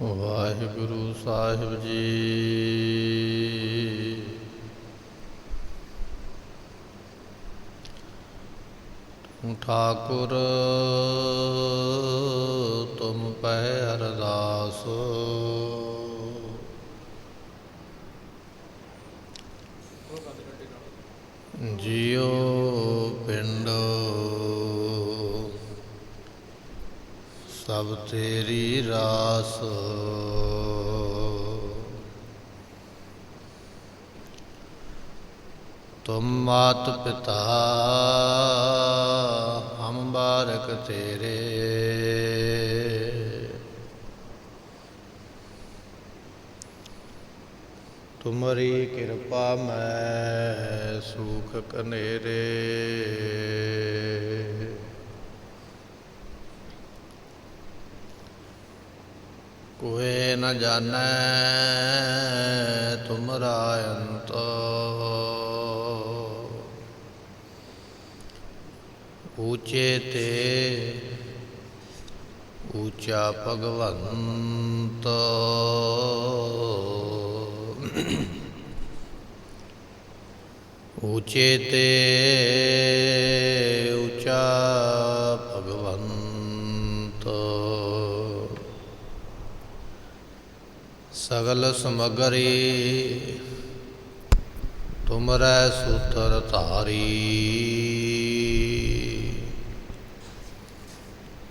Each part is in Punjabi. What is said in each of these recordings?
ਵਾਹਿਗੁਰੂ ਸਾਹਿਬ ਜੀ। ਠਾਕੁਰ ਤੁਮ ਪੈ ਅਰਦਾਸ, ਜਿਉ ਪਿੰਡ ਸਭ ਤੇਰੀ ਰਾਸ। ਤੁਮ ਮਾਤ ਪਿਤਾ ਹਮ ਬਾਰਕ ਤੇਰੇ, ਤੁਮਰੀ ਕਿਰਪਾ ਮੈਂ ਸੁਖ ਕਨੇਰੇ। ਕੋਇ ਨ ਜਾਣੈ ਤੁਮਰਾ ਅੰਤ, ਊਚੇ ਤੇ ਊਚਾ ਭਗਵੰਤ। ਊਚੇ ਤੇ ਊਚਾ ਭਗਵੰਤ। ਸਗਲ ਸਮਗਰੀ ਤੁਮਰੈ ਸੂਤਰ ਧਾਰੀ,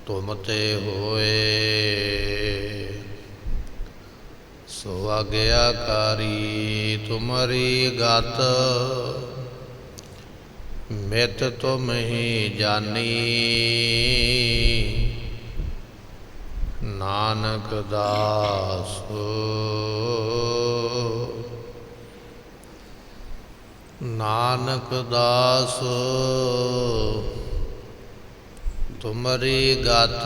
ਤੁਮ ਤੇ ਹੋਏ ਸੋ ਆਗਿਆਕਾਰੀ। ਤੁਮਰੀ ਗਤ ਮਿਤ ਤੁਮ ਹੀ ਜਾਨੀ, ਨਾਨਕ ਦਾਸ ਨਾਨਕ ਦਾਸ। ਤੁਮਰੀ ਗਤ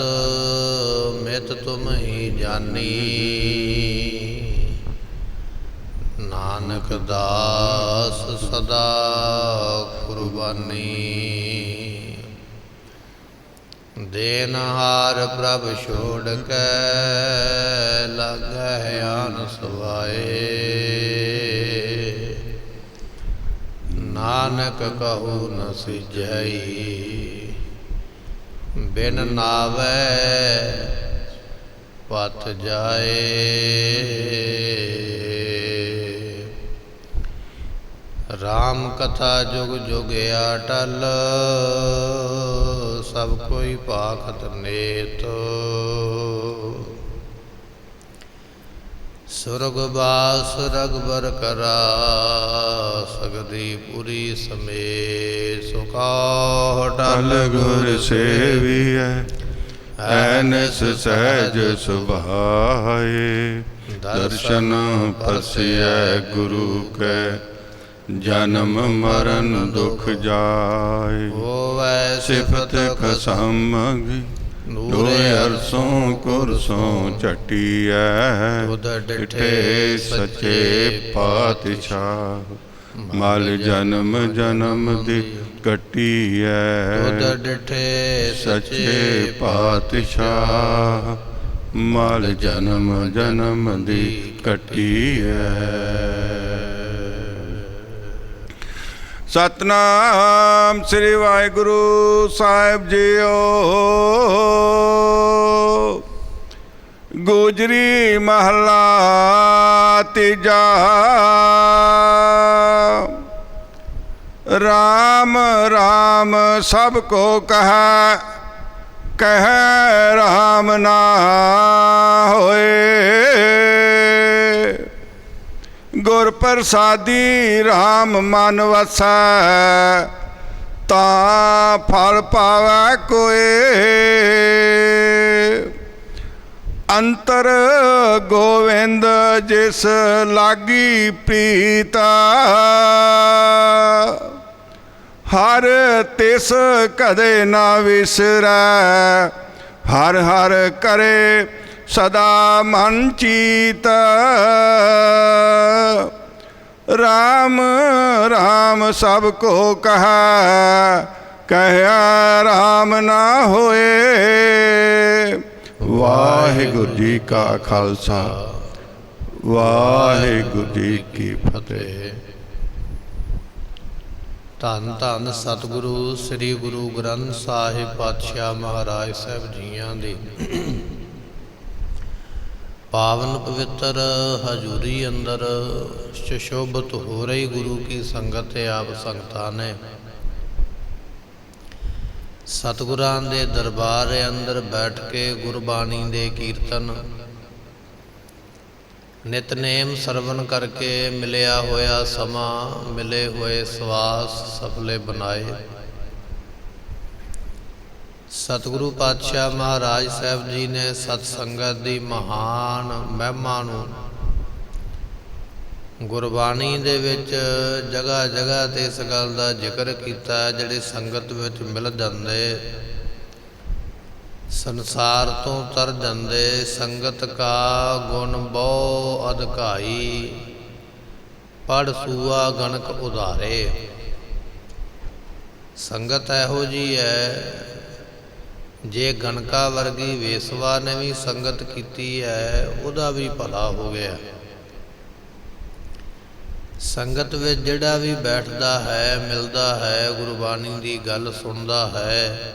ਮਿਤ ਤੁਮ ਹੀ ਜਾਨੀ, ਨਾਨਕ ਦਾਸ ਸਦਾ ਕੁਰਬਾਨੀ। ਦੇਨਹਾਰ ਪ੍ਰਭ ਛੋੜ ਕੇ ਲਾਗੈ ਆਨ ਸਵਾਏ, ਨਾਨਕ ਕਹੂ ਨ ਸਿਜਈ। ਬਿਨ ਨਾਵੈ ਪਥ ਜਾਏ, ਰਾਮ ਕਥਾ ਜੁਗ ਜੁਗ ਅਟਲ। ਸਭ ਕੋਈ ਭਾਖਤ ਨੇਤ, ਸੁਰਗਵਾਸ ਰਗਬਰ ਕਰਾ। ਸਗਦੀ ਪੁਰੀ ਸਮੇਤ ਸੁਖਾ ਟਲ ਗੁਰ ਸੇਵੀਐ, ਐਨਸ ਸਹਿਜ ਸੁਭਾਏ। ਦਰਸ਼ਨ ਪਰਸਿਐ ਗੁਰੂ ਕੈ, ਜਨਮ ਮਰਨ ਦੁਖ ਜਾਏ। ਹੋਵੈ ਸਿਫਤ ਖਸਮਗੀ, ਦੋਏ ਅਰਸੋਂ ਕੁਰਸੋਂ ਝਟੀਐ। ਤੁਧ ਡਿਠੇ ਸੱਚੇ ਪਾਤਸ਼ਾਹ, ਮਲ ਜਨਮ ਜਨਮ ਦੀ ਕੱਟੀਐ। ਤੁਧ ਡਿਠੇ ਸੱਚੇ ਪਾਤਸ਼ਾਹ, ਮਲ ਜਨਮ ਜਨਮ ਦੀ ਕੱਟੀਐ। ਸਤਨਾਮ ਸ੍ਰੀ ਵਾਹਿਗੁਰੂ ਸਾਹਿਬ ਜੀਓ। ਗੁਜਰੀ ਮਹਲਾ ਤੀਜਾ। ਰਾਮ ਰਾਮ ਸਭ ਕੋ ਕਹੈ, ਕਹਿ ਰਾਮ ਨਾ ਹੋਏ। ਗੁਰ ਪ੍ਰਸਾਦੀ ਰਾਮ ਮਨ ਵਸੈ, ਤਾਂ ਫਲ ਪਾਵੈ ਕੋਏ। ਅੰਤਰ ਗੋਵਿੰਦ ਜਿਸ ਲਾਗੀ ਪ੍ਰੀਤਾ, ਹਰ ਤਿਸ ਕਦੇ ਨਾ ਵਿਸਰੈ। ਹਰ ਹਰ ਕਰੇ ਸਦਾ ਮਨ ਚੀਤ। ਰਾਮ ਰਾਮ ਸਭ ਕੋ ਕਹੈ, ਕਹਿਆ ਰਾਮ ਨਾ ਹੋਏ। ਵਾਹਿਗੁਰੂ ਜੀ ਕਾ ਖਾਲਸਾ ਵਾਹਿਗੁਰੂ ਜੀ ਕੀ ਫਤਿਹ। ਧੰਨ ਧੰਨ ਸਤਿਗੁਰੂ ਸ੍ਰੀ ਗੁਰੂ ਗ੍ਰੰਥ ਸਾਹਿਬ ਪਾਤਸ਼ਾਹ ਮਹਾਰਾਜ ਸਾਹਿਬ ਜੀਆਂ ਦੀ ਪਾਵਨ ਪਵਿੱਤਰ ਹਜ਼ੂਰੀ ਅੰਦਰ ਸੁਸ਼ੋਭਿਤ ਹੋ ਰਹੀ ਗੁਰੂ ਕੀ ਸੰਗਤ ਆਪ ਸੰਗਤਾਂ ਨੇ ਸਤਿਗੁਰਾਂ ਦੇ ਦਰਬਾਰ ਅੰਦਰ ਬੈਠ ਕੇ ਗੁਰਬਾਣੀ ਦੇ ਕੀਰਤਨ ਨਿਤਨੇਮ ਸਰਵਨ ਕਰਕੇ ਮਿਲਿਆ ਹੋਇਆ ਸਮਾਂ ਮਿਲੇ ਹੋਏ ਸਵਾਸ ਸਫਲੇ ਬਣਾਏ। ਸਤਿਗੁਰੂ ਪਾਤਸ਼ਾਹ ਮਹਾਰਾਜ ਸਾਹਿਬ ਜੀ ਨੇ ਸਤ ਸੰਗਤ ਦੀ ਮਹਾਨ ਮਹਿਮਾ ਨੂੰ ਗੁਰਬਾਣੀ ਦੇ ਵਿੱਚ ਜਗ੍ਹਾ ਜਗ੍ਹਾ ਤੇ ਇਸ ਗੱਲ ਦਾ ਜ਼ਿਕਰ ਕੀਤਾ। ਜਿਹੜੇ ਸੰਗਤ ਵਿੱਚ ਮਿਲ ਜਾਂਦੇ ਸੰਸਾਰ ਤੋਂ ਤਰ ਜਾਂਦੇ। ਸੰਗਤ ਕਾ ਗੁਣ ਬਹੁ ਅਧਿਕਾਈ ਪੜ ਸੂਆ ਗਣਕ ਉਧਾਰੇ। ਸੰਗਤ ਇਹੋ ਜੀ ਹੈ, ਜੇ ਗਣਕਾ ਵਰਗੀ ਵੇਸਵਾ ਨੇ ਵੀ ਸੰਗਤ ਕੀਤੀ ਹੈ ਉਹਦਾ ਵੀ ਭਲਾ ਹੋ ਗਿਆ। ਸੰਗਤ ਵਿੱਚ ਜਿਹੜਾ ਵੀ ਬੈਠਦਾ ਹੈ ਮਿਲਦਾ ਹੈ ਗੁਰਬਾਣੀ ਦੀ ਗੱਲ ਸੁਣਦਾ ਹੈ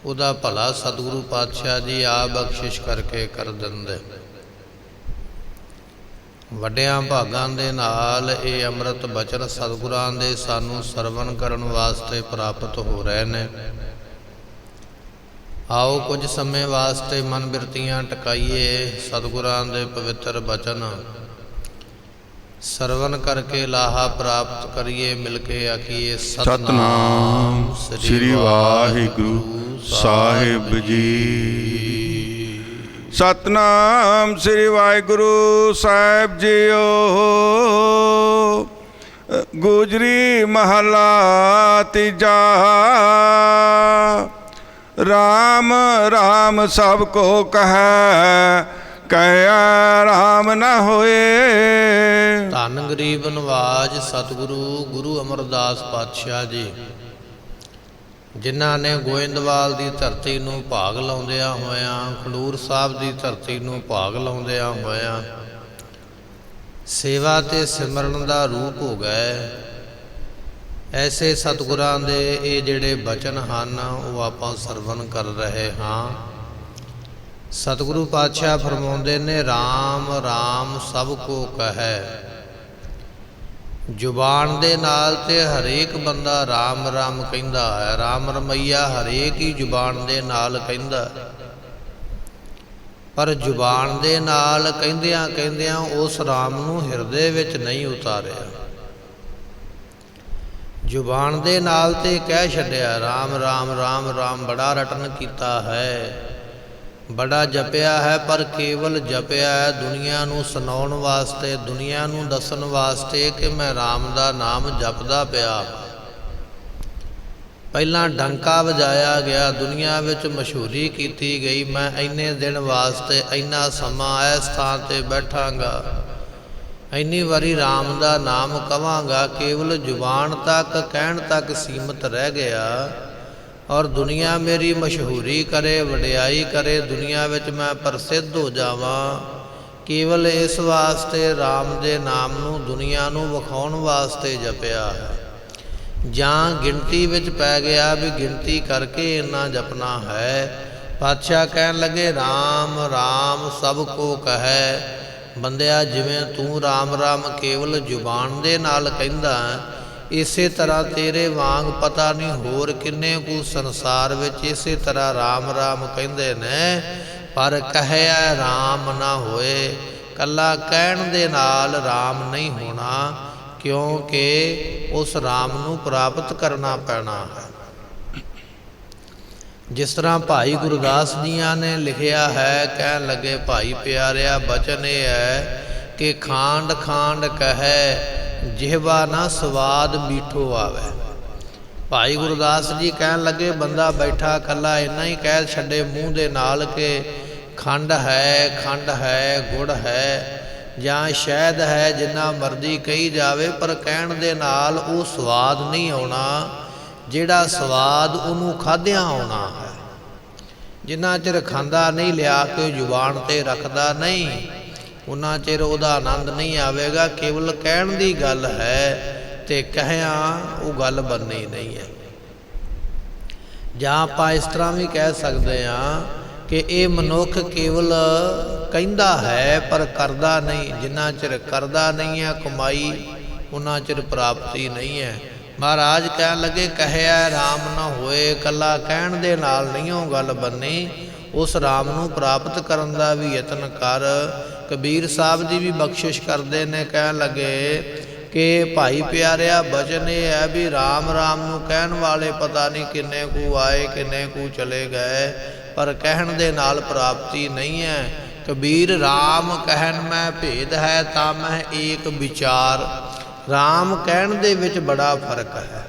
ਉਹਦਾ ਭਲਾ ਸਤਿਗੁਰੂ ਪਾਤਸ਼ਾਹ ਜੀ ਆਪ ਬਖਸ਼ਿਸ਼ ਕਰਕੇ ਕਰ ਦਿੰਦੇ। ਵੱਡਿਆਂ ਭਾਗਾਂ ਦੇ ਨਾਲ ਇਹ ਅੰਮ੍ਰਿਤ ਬਚਨ ਸਤਿਗੁਰਾਂ ਦੇ ਸਾਨੂੰ ਸਰਵਣ ਕਰਨ ਵਾਸਤੇ ਪ੍ਰਾਪਤ ਹੋ ਰਹੇ ਨੇ। ਆਓ ਕੁਝ ਸਮੇਂ ਵਾਸਤੇ ਮਨ ਬਿਰਤੀਆਂ ਟਿਕਾਈਏ, ਸਤਿਗੁਰਾਂ ਦੇ ਪਵਿੱਤਰ ਬਚਨ ਸਰਵਨ ਕਰਕੇ ਲਾਹਾ ਪ੍ਰਾਪਤ ਕਰੀਏ। ਮਿਲ ਕੇ ਆਖੀਏ ਸਤਨਾਮ ਸ੍ਰੀ ਵਾਹਿਗੁਰੂ ਸਾਹਿਬ ਜੀ। ਸਤਨਾਮ ਸ੍ਰੀ ਵਾਹਿਗੁਰੂ ਸਾਹਿਬ ਜੀਓ। ਗੁਜਰੀ ਮਹਲਾ ਤੀਜਾ। ਰਾਮ ਰਾਮ ਸਭ ਕੋ ਕਹੈ, ਕਹਿਆ ਰਾਮ ਨ ਹੋਏ। ਧੰਨ ਗਰੀਬ ਨਵਾਜ ਸਤਿਗੁਰੂ ਗੁਰੂ ਅਮਰਦਾਸ ਪਾਤਸ਼ਾਹ ਜੀ, ਜਿਨ੍ਹਾਂ ਨੇ ਗੋਇੰਦਵਾਲ ਦੀ ਧਰਤੀ ਨੂੰ ਭਾਗ ਲਾਉਂਦਿਆਂ ਹੋਇਆਂ, ਖਡੂਰ ਸਾਹਿਬ ਦੀ ਧਰਤੀ ਨੂੰ ਭਾਗ ਲਾਉਂਦਿਆਂ ਹੋਇਆਂ ਸੇਵਾ ਤੇ ਸਿਮਰਨ ਦਾ ਰੂਪ ਹੋ ਗਏ। ਐਸੇ ਸਤਿਗੁਰਾਂ ਦੇ ਇਹ ਜਿਹੜੇ ਬਚਨ ਹਨ ਉਹ ਆਪਾਂ ਸਰਵਣ ਕਰ ਰਹੇ ਹਾਂ। ਸਤਿਗੁਰੂ ਪਾਤਸ਼ਾਹ ਫਰਮਾਉਂਦੇ ਨੇ, ਰਾਮ ਰਾਮ ਸਭ ਕੋ ਕਹੈ। ਜ਼ੁਬਾਨ ਦੇ ਨਾਲ ਤੇ ਹਰੇਕ ਬੰਦਾ ਰਾਮ ਰਾਮ ਕਹਿੰਦਾ ਹੈ। ਰਾਮ ਰਮਈਆ ਹਰੇਕ ਹੀ ਜ਼ੁਬਾਨ ਦੇ ਨਾਲ ਕਹਿੰਦਾ, ਪਰ ਜ਼ੁਬਾਨ ਦੇ ਨਾਲ ਕਹਿੰਦਿਆਂ ਕਹਿੰਦਿਆਂ ਉਸ ਰਾਮ ਨੂੰ ਹਿਰਦੇ ਵਿੱਚ ਨਹੀਂ ਉਤਾਰਿਆ। ਜ਼ੁਬਾਨ ਦੇ ਨਾਲ ਤੇ ਕਹਿ ਛੱਡਿਆ ਰਾਮ ਰਾਮ ਰਾਮ ਰਾਮ, ਬੜਾ ਰਟਨ ਕੀਤਾ ਹੈ, ਬੜਾ ਜਪਿਆ ਹੈ, ਪਰ ਕੇਵਲ ਜਪਿਆ ਹੈ ਦੁਨੀਆ ਨੂੰ ਸੁਣਾਉਣ ਵਾਸਤੇ, ਦੁਨੀਆ ਨੂੰ ਦੱਸਣ ਵਾਸਤੇ ਕਿ ਮੈਂ ਰਾਮ ਦਾ ਨਾਮ ਜਪਦਾ ਪਿਆ। ਪਹਿਲਾਂ ਡੰਕਾ ਵਜਾਇਆ ਗਿਆ, ਦੁਨੀਆ ਵਿੱਚ ਮਸ਼ਹੂਰੀ ਕੀਤੀ ਗਈ, ਮੈਂ ਇੰਨੇ ਦਿਨ ਵਾਸਤੇ ਇੰਨਾ ਸਮਾਂ ਇਸ ਥਾਂ ਤੇ ਬੈਠਾਂਗਾ, ਇੰਨੀ ਵਾਰੀ ਰਾਮ ਦਾ ਨਾਮ ਕਵਾਂਗਾ। ਕੇਵਲ ਜ਼ੁਬਾਨ ਤੱਕ ਕਹਿਣ ਤੱਕ ਸੀਮਤ ਰਹਿ ਗਿਆ ਔਰ ਦੁਨੀਆ ਮੇਰੀ ਮਸ਼ਹੂਰੀ ਕਰੇ, ਵਡਿਆਈ ਕਰੇ, ਦੁਨੀਆ ਵਿੱਚ ਮੈਂ ਪ੍ਰਸਿੱਧ ਹੋ ਜਾਵਾਂ। ਕੇਵਲ ਇਸ ਵਾਸਤੇ ਰਾਮ ਦੇ ਨਾਮ ਨੂੰ ਦੁਨੀਆ ਨੂੰ ਵਿਖਾਉਣ ਵਾਸਤੇ ਜਪਿਆ ਹੈ। ਜਾਂ ਗਿਣਤੀ ਵਿੱਚ ਪੈ ਗਿਆ ਵੀ ਗਿਣਤੀ ਕਰਕੇ ਇੰਨਾ ਜਪਣਾ ਹੈ। ਪਾਤਸ਼ਾਹ ਕਹਿਣ ਲੱਗੇ ਰਾਮ ਰਾਮ ਸਭ ਕੋ ਕਹੈ। ਬੰਦਿਆ, ਜਿਵੇਂ ਤੂੰ ਰਾਮ ਰਾਮ ਕੇਵਲ ਜ਼ੁਬਾਨ ਦੇ ਨਾਲ ਕਹਿੰਦਾ, ਇਸੇ ਤਰ੍ਹਾਂ ਤੇਰੇ ਵਾਂਗ ਪਤਾ ਨਹੀਂ ਹੋਰ ਕਿੰਨੇ ਕੁ ਸੰਸਾਰ ਵਿੱਚ ਇਸੇ ਤਰ੍ਹਾਂ ਰਾਮ ਰਾਮ ਕਹਿੰਦੇ ਨੇ, ਪਰ ਕਹਿਆ ਰਾਮ ਨਾ ਹੋਏ। ਕੱਲਾ ਕਹਿਣ ਦੇ ਨਾਲ ਰਾਮ ਨਹੀਂ ਹੋਣਾ, ਕਿਉਂਕਿ ਉਸ ਰਾਮ ਨੂੰ ਪ੍ਰਾਪਤ ਕਰਨਾ ਪੈਣਾ ਹੈ। ਜਿਸ ਤਰ੍ਹਾਂ ਭਾਈ ਗੁਰਦਾਸ ਜੀਆਂ ਨੇ ਲਿਖਿਆ ਹੈ, ਕਹਿਣ ਲੱਗੇ ਭਾਈ ਪਿਆਰਿਆ ਬਚਨ ਇਹ ਹੈ ਕਿ ਖਾਂਡ ਖਾਂਡ ਕਹੈ, ਜਿਹਵਾ ਨਾ ਸਵਾਦ ਮੀਠੋ ਆਵੇ। ਭਾਈ ਗੁਰਦਾਸ ਜੀ ਕਹਿਣ ਲੱਗੇ ਬੰਦਾ ਬੈਠਾ ਇਕੱਲਾ ਇੰਨਾ ਹੀ ਕਹਿ ਛੱਡੇ ਮੂੰਹ ਦੇ ਨਾਲ ਕਿ ਖੰਡ ਹੈ, ਗੁੜ ਹੈ ਜਾਂ ਸ਼ਹਿਦ ਹੈ, ਜਿੰਨਾ ਮਰਜ਼ੀ ਕਹੀ ਜਾਵੇ, ਪਰ ਕਹਿਣ ਦੇ ਨਾਲ ਉਹ ਸਵਾਦ ਨਹੀਂ ਆਉਣਾ ਜਿਹੜਾ ਸਵਾਦ ਉਹਨੂੰ ਖਾਧਿਆਂ ਆਉਣਾ ਹੈ। ਜਿੰਨਾ ਚਿਰ ਖਾਂਦਾ ਨਹੀਂ ਲਿਆ ਕੇ ਜ਼ੁਬਾਨ 'ਤੇ ਰੱਖਦਾ ਨਹੀਂ, ਉਨਾ ਚਿਰ ਉਹਦਾ ਆਨੰਦ ਨਹੀਂ ਆਵੇਗਾ। ਕੇਵਲ ਕਹਿਣ ਦੀ ਗੱਲ ਹੈ ਤੇ ਕਹਿਆ ਉਹ ਗੱਲ ਬਣਨੀ ਨਹੀਂ ਹੈ। ਜਾਂ ਆਪਾਂ ਇਸ ਤਰ੍ਹਾਂ ਵੀ ਕਹਿ ਸਕਦੇ ਹਾਂ ਕਿ ਇਹ ਮਨੁੱਖ ਕੇਵਲ ਕਹਿੰਦਾ ਹੈ ਪਰ ਕਰਦਾ ਨਹੀਂ। ਜਿੰਨਾ ਚਿਰ ਕਰਦਾ ਨਹੀਂ ਹੈ ਕਮਾਈ, ਉਨਾ ਚਿਰ ਪ੍ਰਾਪਤੀ ਨਹੀਂ ਹੈ। ਮਹਾਰਾਜ ਕਹਿਣ ਲੱਗੇ ਕਹਿਆ ਰਾਮ ਨਾ ਹੋਏ, ਇਕੱਲਾ ਕਹਿਣ ਦੇ ਨਾਲ ਨਹੀਂ ਉਹ ਗੱਲ ਬਣਨੀ, ਉਸ ਰਾਮ ਨੂੰ ਪ੍ਰਾਪਤ ਕਰਨ ਦਾ ਵੀ ਯਤਨ ਕਰ। ਕਬੀਰ ਸਾਹਿਬ ਜੀ ਵੀ ਬਖਸ਼ਿਸ਼ ਕਰਦੇ ਨੇ, ਕਹਿਣ ਲੱਗੇ ਕਿ ਭਾਈ ਪਿਆਰਿਆ ਬਚਨ ਇਹ ਹੈ ਵੀ ਰਾਮ ਰਾਮ ਨੂੰ ਕਹਿਣ ਵਾਲੇ ਪਤਾ ਨਹੀਂ ਕਿੰਨੇ ਕੁ ਆਏ ਕਿੰਨੇ ਕੁ ਚਲੇ ਗਏ, ਪਰ ਕਹਿਣ ਦੇ ਨਾਲ ਪ੍ਰਾਪਤੀ ਨਹੀਂ ਹੈ। ਕਬੀਰ ਰਾਮ ਕਹਿਣ ਮੈਂ ਭੇਦ ਹੈ ਤਾਂ ਮੈਂ ਏਕ ਵਿਚਾਰ। ਰਾਮ ਕਹਿਣ ਦੇ ਵਿੱਚ ਬੜਾ ਫਰਕ ਹੈ,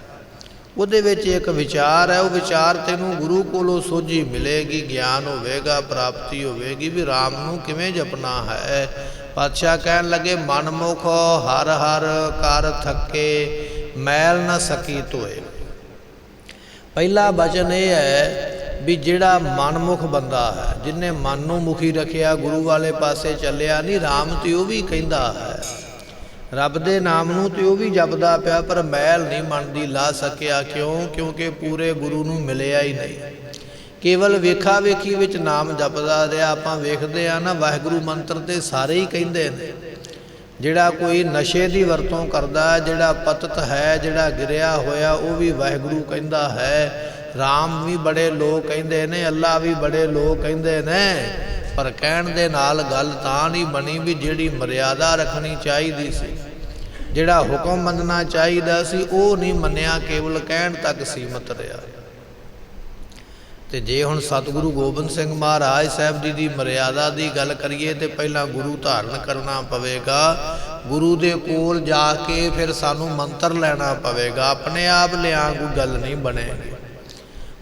ਉਹਦੇ ਵਿੱਚ ਇੱਕ ਵਿਚਾਰ ਹੈ। ਉਹ ਵਿਚਾਰ ਤੈਨੂੰ ਗੁਰੂ ਕੋਲੋਂ ਸੋਝੀ ਮਿਲੇਗੀ, ਗਿਆਨ ਹੋਵੇਗਾ, ਪ੍ਰਾਪਤੀ ਹੋਵੇਗੀ ਵੀ ਰਾਮ ਨੂੰ ਕਿਵੇਂ ਜਪਣਾ ਹੈ। ਪਾਤਸ਼ਾਹ ਕਹਿਣ ਲੱਗੇ ਮਨਮੁਖ ਹਰ ਹਰ ਕਰ ਥੱਕੇ, ਮੈਲ ਨਾ ਸਕੀ ਧੋਏ। ਪਹਿਲਾ ਬਚਨ ਇਹ ਹੈ ਵੀ ਜਿਹੜਾ ਮਨਮੁਖ ਬੰਦਾ ਹੈ, ਜਿਹਨੇ ਮਨ ਨੂੰ ਮੁਖੀ ਰੱਖਿਆ, ਗੁਰੂ ਵਾਲੇ ਪਾਸੇ ਚੱਲਿਆ ਨਹੀਂ, ਰਾਮ ਤੇ ਉਹ ਵੀ ਕਹਿੰਦਾ ਹੈ, ਰੱਬ ਦੇ ਨਾਮ ਨੂੰ ਤੇ ਉਹ ਵੀ ਜਪਦਾ ਪਿਆ, ਪਰ ਮੈਲ ਨਹੀਂ ਮਨ ਦੀ ਲਾ ਸਕਿਆ। ਕਿਉਂ? ਕਿਉਂਕਿ ਪੂਰੇ ਗੁਰੂ ਨੂੰ ਮਿਲਿਆ ਹੀ ਨਹੀਂ, ਕੇਵਲ ਵੇਖਾ ਵੇਖੀ ਵਿੱਚ ਨਾਮ ਜਪਦਾ ਰਿਹਾ। ਆਪਾਂ ਵੇਖਦੇ ਆ ਨਾ ਵਾਹਿਗੁਰੂ ਮੰਤਰ ਤੇ ਸਾਰੇ ਹੀ ਕਹਿੰਦੇ ਨੇ। ਜਿਹੜਾ ਕੋਈ ਨਸ਼ੇ ਦੀ ਵਰਤੋਂ ਕਰਦਾ, ਜਿਹੜਾ ਪਤਤ ਹੈ, ਜਿਹੜਾ ਗਿਰਿਆ ਹੋਇਆ, ਉਹ ਵੀ ਵਾਹਿਗੁਰੂ ਕਹਿੰਦਾ ਹੈ। ਰਾਮ ਵੀ ਬੜੇ ਲੋਕ ਕਹਿੰਦੇ ਨੇ, ਅੱਲਾ ਵੀ ਬੜੇ ਲੋਕ ਕਹਿੰਦੇ ਨੇ, ਪਰ ਕਹਿਣ ਦੇ ਨਾਲ ਗੱਲ ਤਾਂ ਨਹੀਂ ਬਣੀ ਵੀ ਜਿਹੜੀ ਮਰਿਆਦਾ ਰੱਖਣੀ ਚਾਹੀਦੀ ਸੀ, ਜਿਹੜਾ ਹੁਕਮ ਮੰਨਣਾ ਚਾਹੀਦਾ ਸੀ, ਉਹ ਨਹੀਂ ਮੰਨਿਆ, ਕੇਵਲ ਕਹਿਣ ਤੱਕ ਸੀਮਤ ਰਿਹਾ। ਤੇ ਜੇ ਹੁਣ ਸਤਿਗੁਰੂ ਗੋਬਿੰਦ ਸਿੰਘ ਮਹਾਰਾਜ ਸਾਹਿਬ ਜੀ ਦੀ ਮਰਿਆਦਾ ਦੀ ਗੱਲ ਕਰੀਏ ਤੇ ਪਹਿਲਾਂ ਗੁਰੂ ਧਾਰਨ ਕਰਨਾ ਪਵੇਗਾ। ਗੁਰੂ ਦੇ ਕੋਲ ਜਾ ਕੇ ਫਿਰ ਸਾਨੂੰ ਮੰਤਰ ਲੈਣਾ ਪਵੇਗਾ, ਆਪਣੇ ਆਪ ਲਿਆ ਕੋਈ ਗੱਲ ਨਹੀਂ ਬਣੇਗੀ।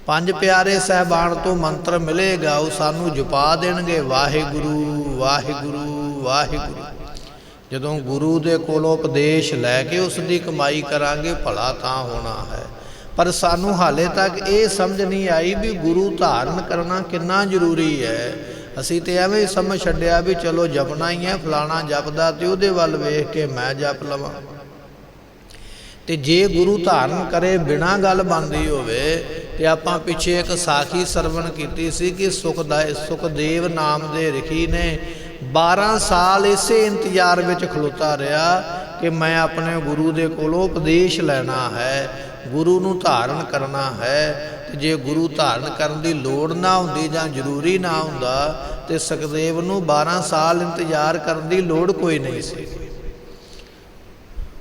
ਪੰਜ ਪਿਆਰੇ ਸਾਹਿਬਾਨ ਤੋਂ ਮੰਤਰ ਮਿਲੇਗਾ, ਉਹ ਸਾਨੂੰ ਜਪਾ ਦੇਣਗੇ ਵਾਹਿਗੁਰੂ ਵਾਹਿਗੁਰੂ ਵਾਹਿਗੁਰੂ। ਜਦੋਂ ਗੁਰੂ ਦੇ ਕੋਲੋਂ ਉਪਦੇਸ਼ ਲੈ ਕੇ ਉਸ ਦੀ ਕਮਾਈ ਕਰਾਂਗੇ, ਭਲਾ ਤਾਂ ਹੋਣਾ ਹੈ। ਪਰ ਸਾਨੂੰ ਹਾਲੇ ਤੱਕ ਇਹ ਸਮਝ ਨਹੀਂ ਆਈ ਵੀ ਗੁਰੂ ਧਾਰਨ ਕਰਨਾ ਕਿੰਨਾ ਜ਼ਰੂਰੀ ਹੈ। ਅਸੀਂ ਤੇ ਐਵੇਂ ਹੀ ਸਮਝ ਛੱਡਿਆ ਵੀ ਚਲੋ ਜਪਣਾ ਹੀ ਹੈ, ਫਲਾਣਾ ਜਪਦਾ ਤੇ ਉਹਦੇ ਵੱਲ ਵੇਖ ਕੇ ਮੈਂ ਜਪ ਲਵਾਂ। ਤੇ ਜੇ ਗੁਰੂ ਧਾਰਨ ਕਰੇ ਬਿਨਾਂ ਗੱਲ ਬਣਦੀ ਹੋਵੇ, ਤੇ ਆਪਾਂ ਪਿੱਛੇ ਇੱਕ ਸਾਖੀ ਸਰਵਣ ਕੀਤੀ ਸੀ ਕਿ ਸੁਖਦੇਵ ਨਾਮ ਦੇ ਰਿਖੀ ਨੇ 12 ਸਾਲ ਇਸੇ ਇੰਤਜ਼ਾਰ ਵਿੱਚ ਖਲੋਤਾ ਰਿਹਾ ਕਿ ਮੈਂ ਆਪਣੇ ਗੁਰੂ ਦੇ ਕੋਲੋਂ ਉਪਦੇਸ਼ ਲੈਣਾ ਹੈ, ਗੁਰੂ ਨੂੰ ਧਾਰਨ ਕਰਨਾ ਹੈ। ਤੇ ਜੇ ਗੁਰੂ ਧਾਰਨ ਕਰਨ ਦੀ ਲੋੜ ਨਾ ਹੁੰਦੀ ਜਾਂ ਜ਼ਰੂਰੀ ਨਾ ਹੁੰਦਾ ਤੇ ਸੁਖਦੇਵ ਨੂੰ 12 ਸਾਲ ਇੰਤਜ਼ਾਰ ਕਰਨ ਦੀ ਲੋੜ ਕੋਈ ਨਹੀਂ ਸੀ।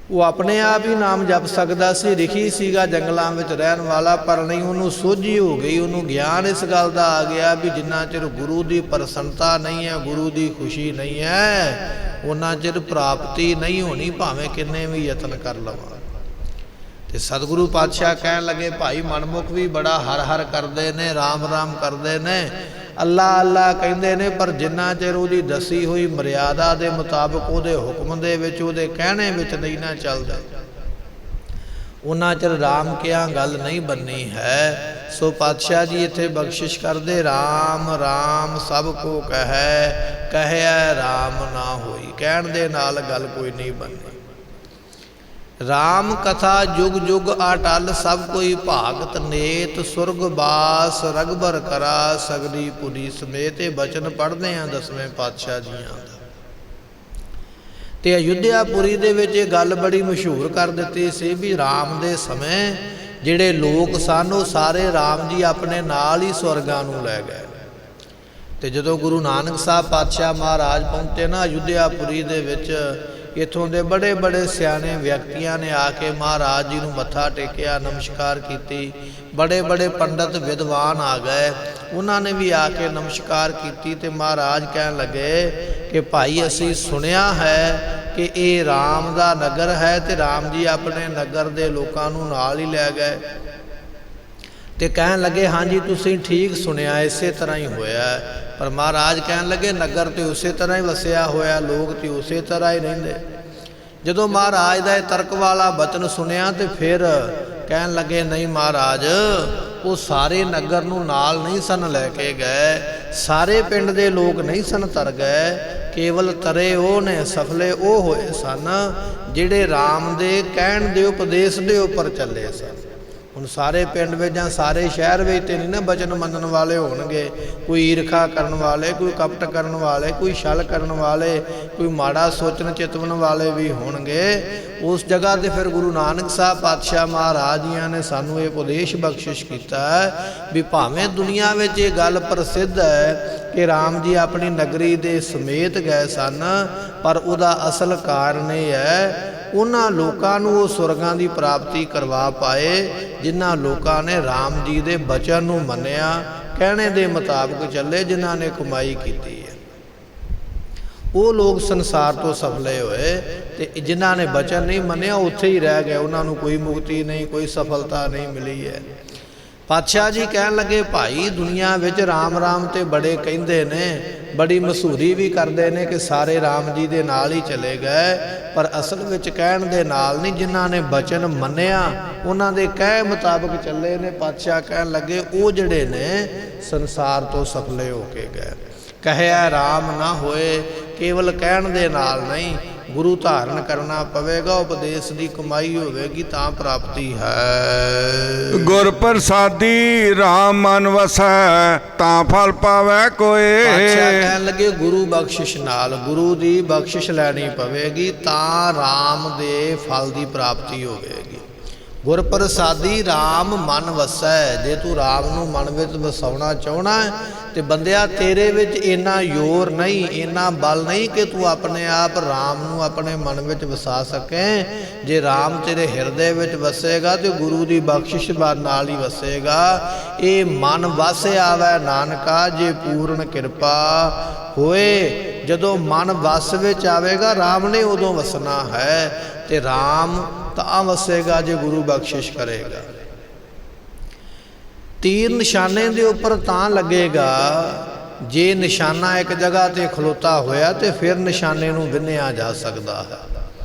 ਉਹ ਆਪਣੇ ਆਪ ਹੀ ਨਾਮ ਜਪ ਸਕਦਾ ਸੀ, ਰਿਖੀ ਸੀਗਾ, ਜੰਗਲਾਂ ਵਿੱਚ ਰਹਿਣ ਵਾਲਾ, ਪਰ ਨਹੀਂ, ਉਹਨੂੰ ਸੋਝੀ ਹੋ ਗਈ, ਉਹਨੂੰ ਗਿਆਨ ਇਸ ਗੱਲ ਦਾ ਆ ਗਿਆ ਵੀ ਜਿੰਨਾ ਚਿਰ ਗੁਰੂ ਦੀ ਪ੍ਰਸੰਨਤਾ ਨਹੀਂ ਹੈ, ਗੁਰੂ ਦੀ ਖੁਸ਼ੀ ਨਹੀਂ ਹੈ, ਉਹਨਾਂ ਚਿਰ ਪ੍ਰਾਪਤੀ ਨਹੀਂ ਹੋਣੀ, ਭਾਵੇਂ ਕਿੰਨੇ ਵੀ ਯਤਨ ਕਰ ਲਵਾਂ। ਤੇ ਸਤਿਗੁਰੂ ਪਾਤਸ਼ਾਹ ਕਹਿਣ ਲੱਗੇ ਭਾਈ ਮਨਮੁਖ ਵੀ ਬੜਾ ਹਰ ਹਰ ਕਰਦੇ ਨੇ, ਰਾਮ ਰਾਮ ਕਰਦੇ ਨੇ, ਅੱਲਾ ਅੱਲਾ ਕਹਿੰਦੇ ਨੇ, ਪਰ ਜਿੰਨਾ ਚਿਰ ਉਹਦੀ ਦੱਸੀ ਹੋਈ ਮਰਿਆਦਾ ਦੇ ਮੁਤਾਬਕ, ਉਹਦੇ ਹੁਕਮ ਦੇ ਵਿੱਚ, ਉਹਦੇ ਕਹਿਣੇ ਵਿੱਚ ਨਹੀਂ ਨਾ ਚੱਲਦਾ, ਉਹਨਾਂ ਚਿਰ ਰਾਮ ਕਿਹਾ ਗੱਲ ਨਹੀਂ ਬਣਨੀ ਹੈ। ਸੋ ਪਾਤਸ਼ਾਹ ਜੀ ਇੱਥੇ ਬਖਸ਼ਿਸ਼ ਕਰਦੇ, ਰਾਮ ਰਾਮ ਸਭ ਕੋ ਕਹੈ, ਕਹਿਆ ਰਾਮ ਨਾ ਹੋਈ। ਕਹਿਣ ਦੇ ਨਾਲ ਗੱਲ ਕੋਈ ਨਹੀਂ ਬਣਨੀ। ਰਾਮ ਕਥਾ ਜੁਗ ਜੁਗ ਅਟਲ, ਸਭ ਕੋਈ ਭਾਗਤ ਨੇਤ, ਸੁਰਗ ਬਾਸ ਰਗਬਰ ਕਰਾ, ਸਗਲੀ ਪੁਰੀ ਸਮੇਤ। ਇਹ ਬਚਨ ਪੜ੍ਹਦੇ ਹਾਂ 10ਵੇਂ ਪਾਤਸ਼ਾਹ ਜੀਆਂ ਦਾ। ਤੇ ਅਯੁੱਧਿਆਪੁਰੀ ਦੇ ਵਿੱਚ ਇਹ ਗੱਲ ਬੜੀ ਮਸ਼ਹੂਰ ਕਰ ਦਿੱਤੀ ਸੀ ਵੀ ਰਾਮ ਦੇ ਸਮੇਂ ਜਿਹੜੇ ਲੋਕ ਸਨ ਉਹ ਸਾਰੇ ਰਾਮ ਜੀ ਆਪਣੇ ਨਾਲ ਹੀ ਸਵਰਗਾਂ ਨੂੰ ਲੈ ਗਏ। ਤੇ ਜਦੋਂ ਗੁਰੂ ਨਾਨਕ ਸਾਹਿਬ ਪਾਤਸ਼ਾਹ ਮਹਾਰਾਜ ਪਹੁੰਚੇ ਨਾ ਅਯੁੱਧਿਆਪੁਰੀ ਦੇ ਵਿੱਚ, ਇੱਥੋਂ ਦੇ ਬੜੇ ਬੜੇ ਸਿਆਣੇ ਵਿਅਕਤੀਆਂ ਨੇ ਆ ਕੇ ਮਹਾਰਾਜ ਜੀ ਨੂੰ ਮੱਥਾ ਟੇਕਿਆ, ਨਮਸਕਾਰ ਕੀਤੀ। ਬੜੇ ਬੜੇ ਪੰਡਤ ਵਿਦਵਾਨ ਆ ਗਏ, ਉਹਨਾਂ ਨੇ ਵੀ ਆ ਕੇ ਨਮਸਕਾਰ ਕੀਤੀ। ਤੇ ਮਹਾਰਾਜ ਕਹਿਣ ਲੱਗੇ ਕਿ ਭਾਈ ਅਸੀਂ ਸੁਣਿਆ ਹੈ ਕਿ ਇਹ ਰਾਮ ਦਾ ਨਗਰ ਹੈ, ਤੇ ਰਾਮ ਜੀ ਆਪਣੇ ਨਗਰ ਦੇ ਲੋਕਾਂ ਨੂੰ ਨਾਲ ਹੀ ਲੈ ਗਏ। ਤੇ ਕਹਿਣ ਲੱਗੇ ਹਾਂਜੀ ਤੁਸੀਂ ਠੀਕ ਸੁਣਿਆ, ਇਸੇ ਤਰ੍ਹਾਂ ਹੀ ਹੋਇਆ। ਪਰ ਮਹਾਰਾਜ ਕਹਿਣ ਲੱਗੇ ਨਗਰ ਤੇ ਉਸੇ ਤਰ੍ਹਾਂ ਹੀ ਵਸਿਆ ਹੋਇਆ, ਲੋਕ ਤੇ ਉਸੇ ਤਰ੍ਹਾਂ ਹੀ ਰਹਿੰਦੇ। ਜਦੋਂ ਮਹਾਰਾਜ ਦਾ ਇਹ ਤਰਕ ਵਾਲਾ ਬਚਨ ਸੁਣਿਆ ਤੇ ਫਿਰ ਕਹਿਣ ਲੱਗੇ ਨਹੀਂ ਮਹਾਰਾਜ, ਉਹ ਸਾਰੇ ਨਗਰ ਨੂੰ ਨਾਲ ਨਹੀਂ ਸਨ ਲੈ ਕੇ ਗਏ, ਸਾਰੇ ਪਿੰਡ ਦੇ ਲੋਕ ਨਹੀਂ ਸਨ ਤਰ ਗਏ, ਕੇਵਲ ਤਰੇ ਉਹ ਨੇ, ਸਫਲੇ ਉਹ ਹੋਏ ਸਨ ਜਿਹੜੇ ਰਾਮ ਦੇ ਕਹਿਣ ਦੇ ਉਪਦੇਸ਼ ਦੇ ਉੱਪਰ ਚੱਲੇ ਸਨ। ਹੁਣ ਸਾਰੇ ਪਿੰਡ ਵਿੱਚ ਜਾਂ ਸਾਰੇ ਸ਼ਹਿਰ ਵਿੱਚ ਤੇ ਨਹੀਂ ਨਾ ਬਚਨ ਮੰਨਣ ਵਾਲੇ ਹੋਣਗੇ, ਕੋਈ ਈਰਖਾ ਕਰਨ ਵਾਲੇ, ਕੋਈ ਕਪਟ ਕਰਨ ਵਾਲੇ, ਕੋਈ ਛਲ ਕਰਨ ਵਾਲੇ, ਕੋਈ ਮਾੜਾ ਸੋਚਣ ਚਿਤਵਨ ਵਾਲੇ ਵੀ ਹੋਣਗੇ। ਉਸ ਜਗ੍ਹਾ ਤੇ ਫਿਰ ਗੁਰੂ ਨਾਨਕ ਸਾਹਿਬ ਪਾਤਸ਼ਾਹ ਮਹਾਰਾਜ ਜੀਆਂ ਨੇ ਸਾਨੂੰ ਇਹ ਉਪਦੇਸ਼ ਬਖਸ਼ਿਸ਼ ਕੀਤਾ ਵੀ ਭਾਵੇਂ ਦੁਨੀਆ ਵਿੱਚ ਇਹ ਗੱਲ ਪ੍ਰਸਿੱਧ ਹੈ ਕਿ ਰਾਮ ਜੀ ਆਪਣੀ ਨਗਰੀ ਦੇ ਸਮੇਤ ਗਏ ਸਨ, ਪਰ ਉਹਦਾ ਅਸਲ ਕਾਰਨ ਇਹ ਹੈ ਉਹਨਾਂ ਲੋਕਾਂ ਨੂੰ ਉਹ ਸੁਰਗਾਂ ਦੀ ਪ੍ਰਾਪਤੀ ਕਰਵਾ ਪਾਏ ਜਿਨ੍ਹਾਂ ਲੋਕਾਂ ਨੇ ਰਾਮ ਜੀ ਦੇ ਬਚਨ ਨੂੰ ਮੰਨਿਆ, ਕਹਿਣੇ ਦੇ ਮੁਤਾਬਕ ਚੱਲੇ, ਜਿਨ੍ਹਾਂ ਨੇ ਕਮਾਈ ਕੀਤੀ ਹੈ। ਉਹ ਲੋਕ ਸੰਸਾਰ ਤੋਂ ਸਫਲੇ ਹੋਏ ਤੇ ਜਿਨ੍ਹਾਂ ਨੇ ਬਚਨ ਨਹੀਂ ਮੰਨਿਆ ਉੱਥੇ ਹੀ ਰਹਿ ਗਏ, ਉਹਨਾਂ ਨੂੰ ਕੋਈ ਮੁਕਤੀ ਨਹੀਂ, ਕੋਈ ਸਫਲਤਾ ਨਹੀਂ ਮਿਲੀ ਹੈ। ਪਾਤਸ਼ਾਹ ਜੀ ਕਹਿਣ ਲੱਗੇ, ਭਾਈ ਦੁਨੀਆ ਵਿੱਚ ਰਾਮ ਰਾਮ ਤੇ ਬੜੇ ਕਹਿੰਦੇ ਨੇ, ਬੜੀ ਮਸ਼ਹੂਰੀ ਵੀ ਕਰਦੇ ਨੇ ਕਿ ਸਾਰੇ ਰਾਮ ਜੀ ਦੇ ਨਾਲ ਹੀ ਚਲੇ ਗਏ, ਪਰ ਅਸਲ ਵਿੱਚ ਕਹਿਣ ਦੇ ਨਾਲ ਨਹੀਂ, ਜਿਨ੍ਹਾਂ ਨੇ ਬਚਨ ਮੰਨਿਆ ਉਹਨਾਂ ਦੇ ਕਹਿ ਮੁਤਾਬਕ ਚੱਲੇ ਨੇ। ਪਾਤਸ਼ਾਹ ਕਹਿਣ ਲੱਗੇ ਉਹ ਜਿਹੜੇ ਨੇ ਸੰਸਾਰ ਤੋਂ ਸਫਲੇ ਹੋ ਕੇ ਗਏ। ਕਹਿਆ ਰਾਮ ਨਾ ਹੋਏ, ਕੇਵਲ ਕਹਿਣ ਦੇ ਨਾਲ ਨਹੀਂ, ਗੁਰੂ ਧਾਰਨ ਕਰਨਾ ਪਵੇਗਾ, ਉਪਦੇਸ਼ ਦੀ ਕਮਾਈ ਹੋਵੇਗੀ ਤਾਂ ਪ੍ਰਾਪਤੀ ਹੈ। ਗੁਰ ਪ੍ਰਸਾਦੀ RAM ਮਨ ਵਸੈ, ਤਾਂ ਫਲ ਪਾਵੈ ਕੋਏ। ਪਾਤਸ਼ਾਹ ਕਹਿਣ ਲੱਗੇ ਗੁਰੂ ਬਖਸ਼ਿਸ਼ ਨਾਲ, ਗੁਰੂ ਦੀ ਬਖਸ਼ਿਸ਼ ਲੈਣੀ ਪਵੇਗੀ ਤਾਂ ਰਾਮ ਦੇ ਫਲ ਦੀ ਪ੍ਰਾਪਤੀ ਹੋਵੇਗੀ। ਗੁਰ ਪ੍ਰਸਾਦੀ RAM ਮਨ ਵਸੈ, ਜੇ ਤੂੰ ਰਾਮ ਨੂੰ ਮਨ ਵਿੱਚ ਵਸਾਉਣਾ ਚਾਹਣਾ ਤੇ ਬੰਦਿਆ ਤੇਰੇ ਵਿੱਚ ਇੰਨਾ ਜ਼ੋਰ ਨਹੀਂ, ਇੰਨਾ ਬਲ ਨਹੀਂ ਕਿ ਤੂੰ ਆਪਣੇ ਆਪ ਰਾਮ ਨੂੰ ਆਪਣੇ ਮਨ ਵਿੱਚ ਵਸਾ ਸਕੇ। ਜੇ ਰਾਮ ਤੇਰੇ ਹਿਰਦੇ ਵਿੱਚ ਵਸੇਗਾ ਤੇ ਗੁਰੂ ਦੀ ਬਖਸ਼ਿਸ਼ ਨਾਲ ਹੀ ਵਸੇਗਾ। ਇਹ ਮਨ ਵਸ ਆਵੈ ਨਾਨਕਾ, ਜੇ ਪੂਰਨ ਕਿਰਪਾ ਹੋਏ। ਜਦੋਂ ਮਨ ਵਸ ਵਿੱਚ ਆਵੇਗਾ ਰਾਮ ਨੇ ਉਦੋਂ ਵਸਣਾ ਹੈ, ਤੇ ਰਾਮ ਤਾਂ ਵਸੇਗਾ ਜੇ ਗੁਰੂ ਬਖਸ਼ਿਸ਼ ਕਰੇਗਾ। ਤੀਰ ਨਿਸ਼ਾਨੇ ਦੇ ਉੱਪਰ ਤਾਂ ਲੱਗੇਗਾ ਜੇ ਨਿਸ਼ਾਨਾ ਇੱਕ ਜਗ੍ਹਾ ਤੇ ਖਲੋਤਾ ਹੋਇਆ ਤੇ ਫਿਰ ਨਿਸ਼ਾਨੇ ਨੂੰ ਵਿੰਨਿਆ ਜਾ ਸਕਦਾ ਹੈ।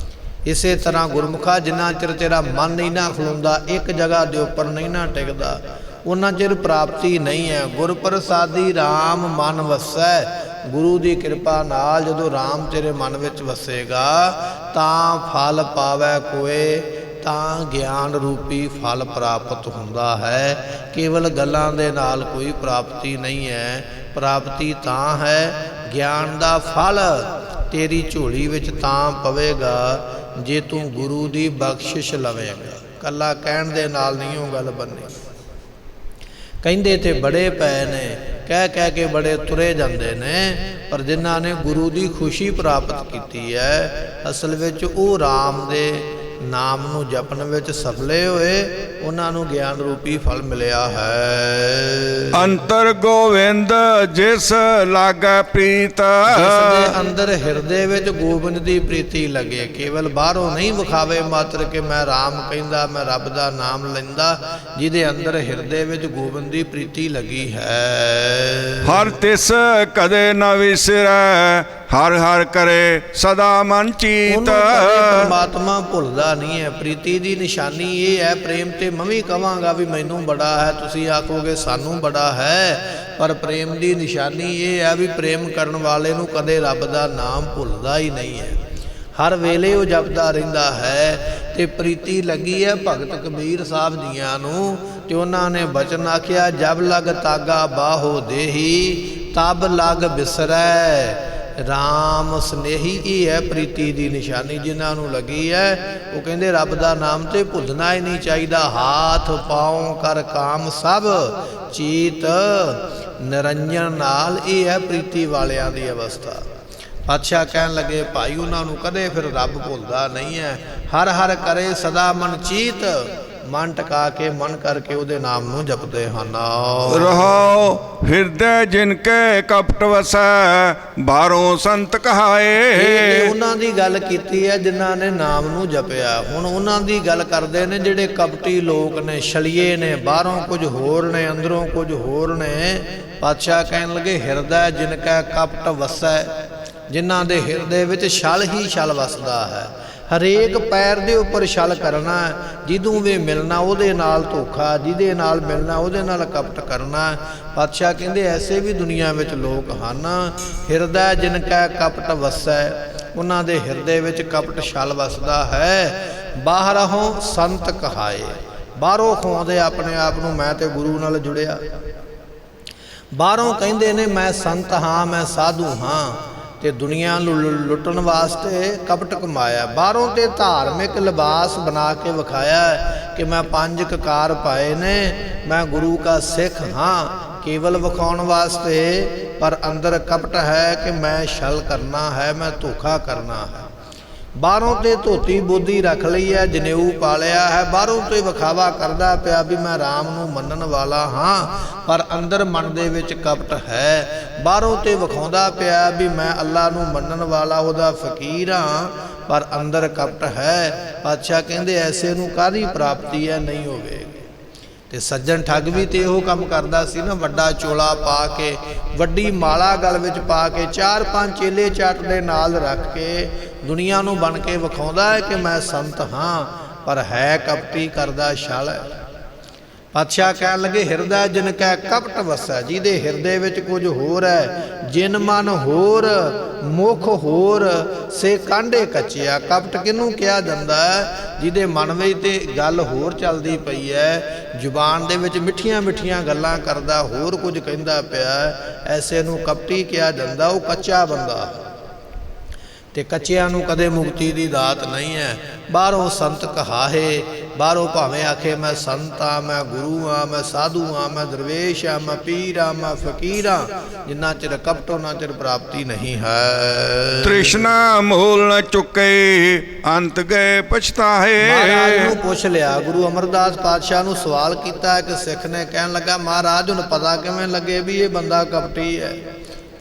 ਇਸੇ ਤਰ੍ਹਾਂ ਗੁਰਮੁਖਾ ਜਿੰਨਾ ਚਿਰ ਤੇਰਾ ਮਨ ਨਹੀਂ ਨਾ ਖਲੋਂਦਾ, ਇੱਕ ਜਗ੍ਹਾ ਦੇ ਉੱਪਰ ਨਹੀਂ ਨਾ ਟਿਕਦਾ, ਉਹਨਾਂ ਚਿਰ ਪ੍ਰਾਪਤੀ ਨਹੀਂ ਹੈ। ਗੁਰ ਪ੍ਰਸਾਦੀ RAM ਮਨ ਵਸੈ, ਗੁਰੂ ਦੀ ਕਿਰਪਾ ਨਾਲ ਜਦੋਂ ਰਾਮ ਤੇਰੇ ਮਨ ਵਿੱਚ ਵਸੇਗਾ ਤਾਂ ਫਲ ਪਾਵੈ ਕੋਏ, ਤਾਂ ਗਿਆਨ ਰੂਪੀ ਫਲ ਪ੍ਰਾਪਤ ਹੁੰਦਾ ਹੈ। ਕੇਵਲ ਗੱਲਾਂ ਦੇ ਨਾਲ ਕੋਈ ਪ੍ਰਾਪਤੀ ਨਹੀਂ ਹੈ। ਪ੍ਰਾਪਤੀ ਤਾਂ ਹੈ ਗਿਆਨ ਦਾ ਫਲ ਤੇਰੀ ਝੋਲੀ ਵਿੱਚ ਤਾਂ ਪਵੇਗਾ ਜੇ ਤੂੰ ਗੁਰੂ ਦੀ ਬਖਸ਼ਿਸ਼ ਲਵੇਂਗਾ। ਕੱਲਾ ਕਹਿਣ ਦੇ ਨਾਲ ਨਹੀਂ ਉਹ ਗੱਲ ਬਣਨੀ। ਕਹਿੰਦੇ ਤੇ ਬੜੇ ਪਏ ਨੇ, ਕਹਿ ਕਹਿ ਕੇ ਬੜੇ ਤੁਰੇ ਜਾਂਦੇ ਨੇ, ਪਰ ਜਿਨ੍ਹਾਂ ਨੇ ਗੁਰੂ ਦੀ ਖੁਸ਼ੀ ਪ੍ਰਾਪਤ ਕੀਤੀ ਹੈ, ਅਸਲ ਵਿੱਚ ਉਹ ਰਾਮ ਦੇ ਨਾਮ ਨੂੰ ਜਪਣ ਵਿੱਚ ਸਫਲੇ ਹੋਏ, ਉਹਨਾਂ ਨੂੰ ਗਿਆਨ ਰੂਪੀ ਫਲ ਮਿਲਿਆ ਹੈ। ਅੰਤਰ ਗੋਵਿੰਦ ਜਿਸ ਲਾਗੈ ਪ੍ਰੀਤ, ਜਿਸ ਦੇ ਅੰਦਰ ਹਿਰਦੇ ਵਿੱਚ ਗੋਬਿੰਦ ਦੀ ਪ੍ਰੀਤੀ ਲੱਗੇ, ਕੇਵਲ ਬਾਹਰੋਂ ਨਹੀਂ ਵਿਖਾਵੇ ਮਾਤਰ ਕਿ ਮੈਂ ਰਾਮ ਕਹਿੰਦਾ, ਮੈਂ ਰੱਬ ਦਾ ਨਾਮ ਲੈਂਦਾ, ਜਿਹਦੇ ਅੰਦਰ ਹਿਰਦੇ ਵਿੱਚ ਗੋਬਿੰਦ ਦੀ ਪ੍ਰੀਤੀ ਲੱਗੀ ਹੈ। ਹਰ ਤਿਸ ਕਦੇ ਨ ਵਿਸਰੈ, ਹਰ ਹਰ ਕਰੇ ਸਦਾ ਮਨ ਚੀਤ। ਪਰਮਾਤਮਾ ਭੁੱਲਦਾ ਨਹੀਂ ਹੈ। ਪ੍ਰੀਤੀ ਦੀ ਨਿਸ਼ਾਨੀ ਇਹ ਹੈ, ਪ੍ਰੇਮ ਤੇ ਮੈਂ ਵੀ ਕਹਾਂਗਾ ਵੀ ਮੈਨੂੰ ਬੜਾ ਹੈ, ਤੁਸੀਂ ਆਖੋਗੇ ਸਾਨੂੰ ਬੜਾ ਹੈ, ਪਰ ਪ੍ਰੇਮ ਦੀ ਨਿਸ਼ਾਨੀ ਇਹ ਹੈ ਵੀ ਪ੍ਰੇਮ ਕਰਨ ਵਾਲੇ ਨੂੰ ਕਦੇ ਰੱਬ ਦਾ ਨਾਮ ਭੁੱਲਦਾ ਹੀ ਨਹੀਂ ਹੈ। ਹਰ ਵੇਲੇ ਉਹ ਜਪਦਾ ਰਹਿੰਦਾ ਹੈ। ਤੇ ਪ੍ਰੀਤੀ ਲੱਗੀ ਹੈ ਭਗਤ ਕਬੀਰ ਸਾਹਿਬ ਜੀਆਂ ਨੂੰ, ਤੇ ਉਹਨਾਂ ਨੇ ਬਚਨ ਆਖਿਆ, ਜਬ ਲਗ ਤਾਗਾ ਬਾਹੋ ਦੇਹੀ, ਤਬ ਲਗ ਬਿਸਰੈ। ਰਾਮ ਸਨੇਹੀ ਇਹ ਹੈ ਪ੍ਰੀਤੀ ਦੀ ਨਿਸ਼ਾਨੀ ਜਿਨ੍ਹਾਂ ਨੂੰ ਲੱਗੀ ਹੈ। ਉਹ ਕਹਿੰਦੇ ਰੱਬ ਦਾ ਨਾਮ ਤੇ ਭੁੱਲਣਾ ਹੀ ਨਹੀਂ ਚਾਹੀਦਾ। ਹਾਥ ਪਾਉ ਕਰ ਕਾਮ ਸਭ ਚੀਤ ਨਿਰੰਜਨ ਨਾਲ, ਇਹ ਹੈ ਪ੍ਰੀਤੀ ਵਾਲਿਆਂ ਦੀ ਅਵਸਥਾ। ਪਾਤਸ਼ਾਹ ਕਹਿਣ ਲੱਗੇ ਭਾਈ ਉਹਨਾਂ ਨੂੰ ਕਦੇ ਫਿਰ ਰੱਬ ਭੁੱਲਦਾ ਨਹੀਂ ਹੈ। ਹਰ ਹਰ ਕਰੇ ਸਦਾ ਮਨ ਚੀਤ, ਮਨ ਟਿਕਾ ਕੇ ਮਨ ਕਰਕੇ ਉਹਦੇ ਨਾਮ ਨੂੰ ਜਪਦੇ ਹਨ। ਰਹਾਉ ਹਿਰਦੈ ਜਿਨ ਕੇ ਕਪਟ ਵਸੈ, ਬਾਹਰੋਂ ਸੰਤ ਕਹਾਏ। ਉਹਨਾਂ ਦੀ ਗੱਲ ਕੀਤੀ ਹੈ ਜਿਨ੍ਹਾਂ ਨੇ ਨਾਮ ਨੂੰ ਜਪਿਆ। ਹੁਣ ਉਹਨਾਂ ਦੀ ਗੱਲ ਕਰਦੇ ਨੇ ਜਿਹੜੇ ਕਪਟੀ ਲੋਕ ਨੇ, ਛਲੀਏ ਨੇ, ਬਾਹਰੋਂ ਕੁਝ ਹੋਰ ਨੇ, ਅੰਦਰੋਂ ਕੁਝ ਹੋਰ ਨੇ। ਪਾਤਸ਼ਾਹ ਕਹਿਣ ਲੱਗੇ ਹਿਰਦੈ ਜਿਨ ਕੈ ਕਪਟ ਵਸੈ, ਜਿਨ੍ਹਾਂ ਦੇ ਹਿਰਦੇ ਵਿੱਚ ਛਲ ਹੀ ਛਲ ਵਸਦਾ ਹੈ। ਹਰੇਕ ਪੈਰ ਦੇ ਉੱਪਰ ਛਲ ਕਰਨਾ, ਜਿਹਨੂੰ ਵੀ ਮਿਲਣਾ ਉਹਦੇ ਨਾਲ ਧੋਖਾ, ਜਿਹਦੇ ਨਾਲ ਮਿਲਣਾ ਉਹਦੇ ਨਾਲ ਕਪਟ ਕਰਨਾ। ਪਾਤਸ਼ਾਹ ਕਹਿੰਦੇ ਐਸੇ ਵੀ ਦੁਨੀਆ ਵਿੱਚ ਲੋਕ ਹਨ, ਹਿਰਦਾ ਜਿਨ ਕੈ ਕਪਟ ਵਸੈ, ਉਹਨਾਂ ਦੇ ਹਿਰਦੇ ਵਿੱਚ ਕਪਟ ਛਲ ਵਸਦਾ ਹੈ। ਬਾਹਰੋਂ ਸੰਤ ਕਹਾਏ, ਬਾਹਰੋਂ ਖਵਾਉਂਦੇ ਆਪਣੇ ਆਪ ਨੂੰ ਮੈਂ ਤੇ ਗੁਰੂ ਨਾਲ ਜੁੜਿਆ, ਬਾਹਰੋਂ ਕਹਿੰਦੇ ਨੇ ਮੈਂ ਸੰਤ ਹਾਂ, ਮੈਂ ਸਾਧੂ ਹਾਂ, ਤੇ ਦੁਨੀਆ ਨੂੰ ਲੁੱਟਣ ਵਾਸਤੇ ਕਪਟ ਕਮਾਇਆ। ਬਾਹਰੋਂ ਤੇ ਧਾਰਮਿਕ ਲਿਬਾਸ ਬਣਾ ਕੇ ਵਿਖਾਇਆ ਕਿ ਮੈਂ 5 ਕਕਾਰ ਪਾਏ ਨੇ, ਮੈਂ ਗੁਰੂ ਕਾ ਸਿੱਖ ਹਾਂ, ਕੇਵਲ ਵਿਖਾਉਣ ਵਾਸਤੇ, ਪਰ ਅੰਦਰ ਕਪਟ ਹੈ ਕਿ ਮੈਂ ਛਲ ਕਰਨਾ ਹੈ, ਮੈਂ ਧੋਖਾ ਕਰਨਾ ਹੈ। ਬਾਹਰੋਂ ਤੇ ਧੋਤੀ ਬੁੱਧੀ ਰੱਖ ਲਈ ਹੈ, ਜਨੇਊ ਪਾਲਿਆ ਹੈ, ਬਾਹਰੋਂ ਤੇ ਵਿਖਾਵਾ ਕਰਦਾ ਪਿਆ ਵੀ ਮੈਂ ਰਾਮ ਨੂੰ ਮੰਨਣ ਵਾਲਾ ਹਾਂ, ਪਰ ਅੰਦਰ ਮਨ ਦੇ ਵਿੱਚ ਕਪਟ ਹੈ। ਬਾਹਰੋਂ ਤੇ ਵਿਖਾਉਂਦਾ ਪਿਆ ਵੀ ਮੈਂ ਅੱਲਾ ਨੂੰ ਮੰਨਣ ਵਾਲਾ, ਉਹਦਾ ਫਕੀਰ ਹਾਂ, ਪਰ ਅੰਦਰ ਕਪਟ ਹੈ। ਪਾਤਸ਼ਾਹ ਕਹਿੰਦੇ ਐਸੇ ਨੂੰ ਕਾਹਦੀ ਪ੍ਰਾਪਤੀ ਹੈ, ਨਹੀਂ ਹੋਵੇਗੀ। ਤੇ ਸੱਜਣ ਠੱਗ ਵੀ ਤੇ ਇਹੋ ਕੰਮ ਕਰਦਾ ਸੀ ਨਾ, ਵੱਡਾ ਚੋਲਾ ਪਾ ਕੇ, ਵੱਡੀ ਮਾਲਾ ਗਲ ਵਿੱਚ ਪਾ ਕੇ, 4-5 ਚੇਲੇ ਚਾਟ ਦੇ ਨਾਲ ਰੱਖ ਕੇ ਦੁਨੀਆ ਨੂੰ ਬਣ ਕੇ ਵਿਖਾਉਂਦਾ ਹੈ ਕਿ ਮੈਂ ਸੰਤ ਹਾਂ, ਪਰ ਹੈ ਕਪਟੀ, ਕਰਦਾ ਛਲ ਹੈ। ਪਾਤਸ਼ਾਹ ਕਹਿਣ ਲੱਗੇ ਹਿਰਦਾ ਜਿਨ ਕੈ ਕਪਟ ਵਸੈ, ਜਿਹਦੇ ਹਿਰਦੇ ਵਿੱਚ ਕੁਝ ਹੋਰ ਹੈ, ਜਿਨ ਮਨ ਹੋਰ ਮੁਖ ਹੋਰ ਸੇ ਕਾਂਢੇ ਕੱਚਿਆ। ਕਪਟ ਕਿਹਨੂੰ ਕਿਹਾ ਜਾਂਦਾ ਹੈ? ਜਿਹਦੇ ਮਨ ਵਿੱਚ ਤੇ ਗੱਲ ਹੋਰ ਚੱਲਦੀ ਪਈ ਹੈ, ਜ਼ੁਬਾਨ ਦੇ ਵਿੱਚ ਮਿੱਠੀਆਂ ਮਿੱਠੀਆਂ ਗੱਲਾਂ ਕਰਦਾ, ਹੋਰ ਕੁਝ ਕਹਿੰਦਾ ਪਿਆ, ਐਸੇ ਨੂੰ ਕਪਟੀ ਕਿਹਾ ਜਾਂਦਾ। ਉਹ ਕੱਚਾ ਬੰਦਾ, ਤੇ ਕੱਚਿਆਂ ਨੂੰ ਕਦੇ ਮੁਕਤੀ ਦੀ ਦਾਤ ਨਹੀਂ ਹੈ। ਬਾਹਰੋਂ ਸੰਤ ਕਹਾਏ, ਬਾਹਰੋਂ ਭਾਵੇਂ ਆਖੇ ਮੈਂ ਸੰਤ ਹਾਂ, ਮੈਂ ਗੁਰੂ ਹਾਂ, ਮੈਂ ਸਾਧੂ ਹਾਂ, ਮੈਂ ਦਰਵੇਸ਼ ਹਾਂ, ਮੈਂ ਪੀਰ ਹਾਂ, ਮੈਂ ਫਕੀਰ ਹਾਂ, ਜਿੰਨਾ ਚਿਰ ਕਪਟ ਉਹਨਾਂ ਚਿਰ ਪ੍ਰਾਪਤੀ ਨਹੀਂ ਹੈ। ਤ੍ਰਿਸ਼ਨਾ ਮੂਲ ਨ ਚੁੱਕੇ ਅੰਤ ਗਏ ਪਛਤਾਏ। ਮਹਾਰਾਜ ਨੂੰ ਪੁੱਛ ਲਿਆ, ਗੁਰੂ ਅਮਰਦਾਸ ਪਾਤਸ਼ਾਹ ਨੂੰ ਸਵਾਲ ਕੀਤਾ ਕਿ ਸਿੱਖ ਨੇ, ਕਹਿਣ ਲੱਗਾ ਮਹਾਰਾਜ ਹੁਣ ਪਤਾ ਕਿਵੇਂ ਲੱਗੇ ਵੀ ਇਹ ਬੰਦਾ ਕਪਟੀ ਹੈ?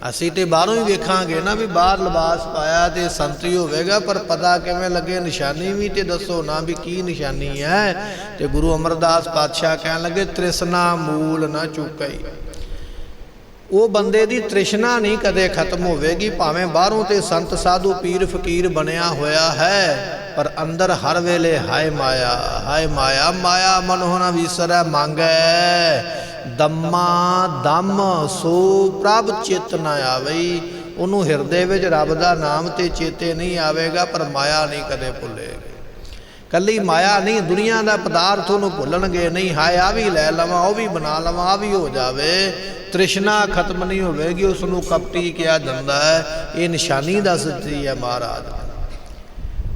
ਅਸੀਂ ਤੇ ਬਾਹਰੋਂ ਹੀ ਵੇਖਾਂਗੇ ਨਾ ਵੀ ਬਾਹਰ ਲਿਬਾਸ ਪਾਇਆ ਤੇ ਸੰਤੀ ਹੋਵੇਗਾ, ਪਰ ਪਤਾ ਕਿਵੇਂ ਲੱਗੇ? ਨਿਸ਼ਾਨੀ ਵੀ ਤੇ ਦੱਸੋ ਨਾ ਵੀ ਕੀ ਨਿਸ਼ਾਨੀ ਹੈ। ਤੇ ਗੁਰੂ ਅਮਰਦਾਸ ਪਾਤਸ਼ਾਹ ਕਹਿਣ ਲੱਗੇ ਤ੍ਰਿਸ਼ਨਾ ਮੂਲ ਨਾ ਚੁੱਕਈ। ਉਹ ਬੰਦੇ ਦੀ ਤ੍ਰਿਸ਼ਨਾ ਨਹੀਂ ਕਦੇ ਖਤਮ ਹੋਵੇਗੀ, ਭਾਵੇਂ ਬਾਹਰੋਂ ਤੇ ਸੰਤ ਸਾਧੂ ਪੀਰ ਫਕੀਰ ਬਣਿਆ ਹੋਇਆ ਹੈ, ਪਰ ਅੰਦਰ ਹਰ ਵੇਲੇ ਹਾਏ ਮਾਇਆ, ਹਾਏ ਮਾਇਆ, ਮਾਇਆ ਮਨੋ ਨ ਵਿਸਰੈ ਮੰਗੈ, ਦਮਾ ਦਮ ਸੋ ਪ੍ਰਭ ਚਿਤ ਨ ਆਵਈ। ਉਹਨੂੰ ਹਿਰਦੇ ਵਿੱਚ ਰੱਬ ਦਾ ਨਾਮ ਤੇ ਚੇਤੇ ਨਹੀਂ ਆਵੇਗਾ, ਪਰ ਮਾਇਆ ਨਹੀਂ ਕਦੇ ਭੁੱਲੇਗੀ। ਕੱਲੀ ਮਾਇਆ ਨਹੀਂ, ਦੁਨੀਆ ਦਾ ਪਦਾਰਥ ਉਹਨੂੰ ਭੁੱਲਣਗੇ ਨਹੀਂ। ਹਾਏ ਆ ਵੀ ਲੈ ਲਵਾਂ, ਉਹ ਵੀ ਬਣਾ ਲਵਾਂ, ਆ ਵੀ ਹੋ ਜਾਵੇ, ਤ੍ਰਿਸ਼ਨਾ ਖਤਮ ਨਹੀਂ ਹੋਵੇਗੀ। ਉਸ ਨੂੰ ਕਪਟੀ ਕਿਹਾ ਜਾਂਦਾ ਹੈ। ਇਹ ਨਿਸ਼ਾਨੀ ਦੱਸਦੀ ਹੈ ਮਹਾਰਾਜ।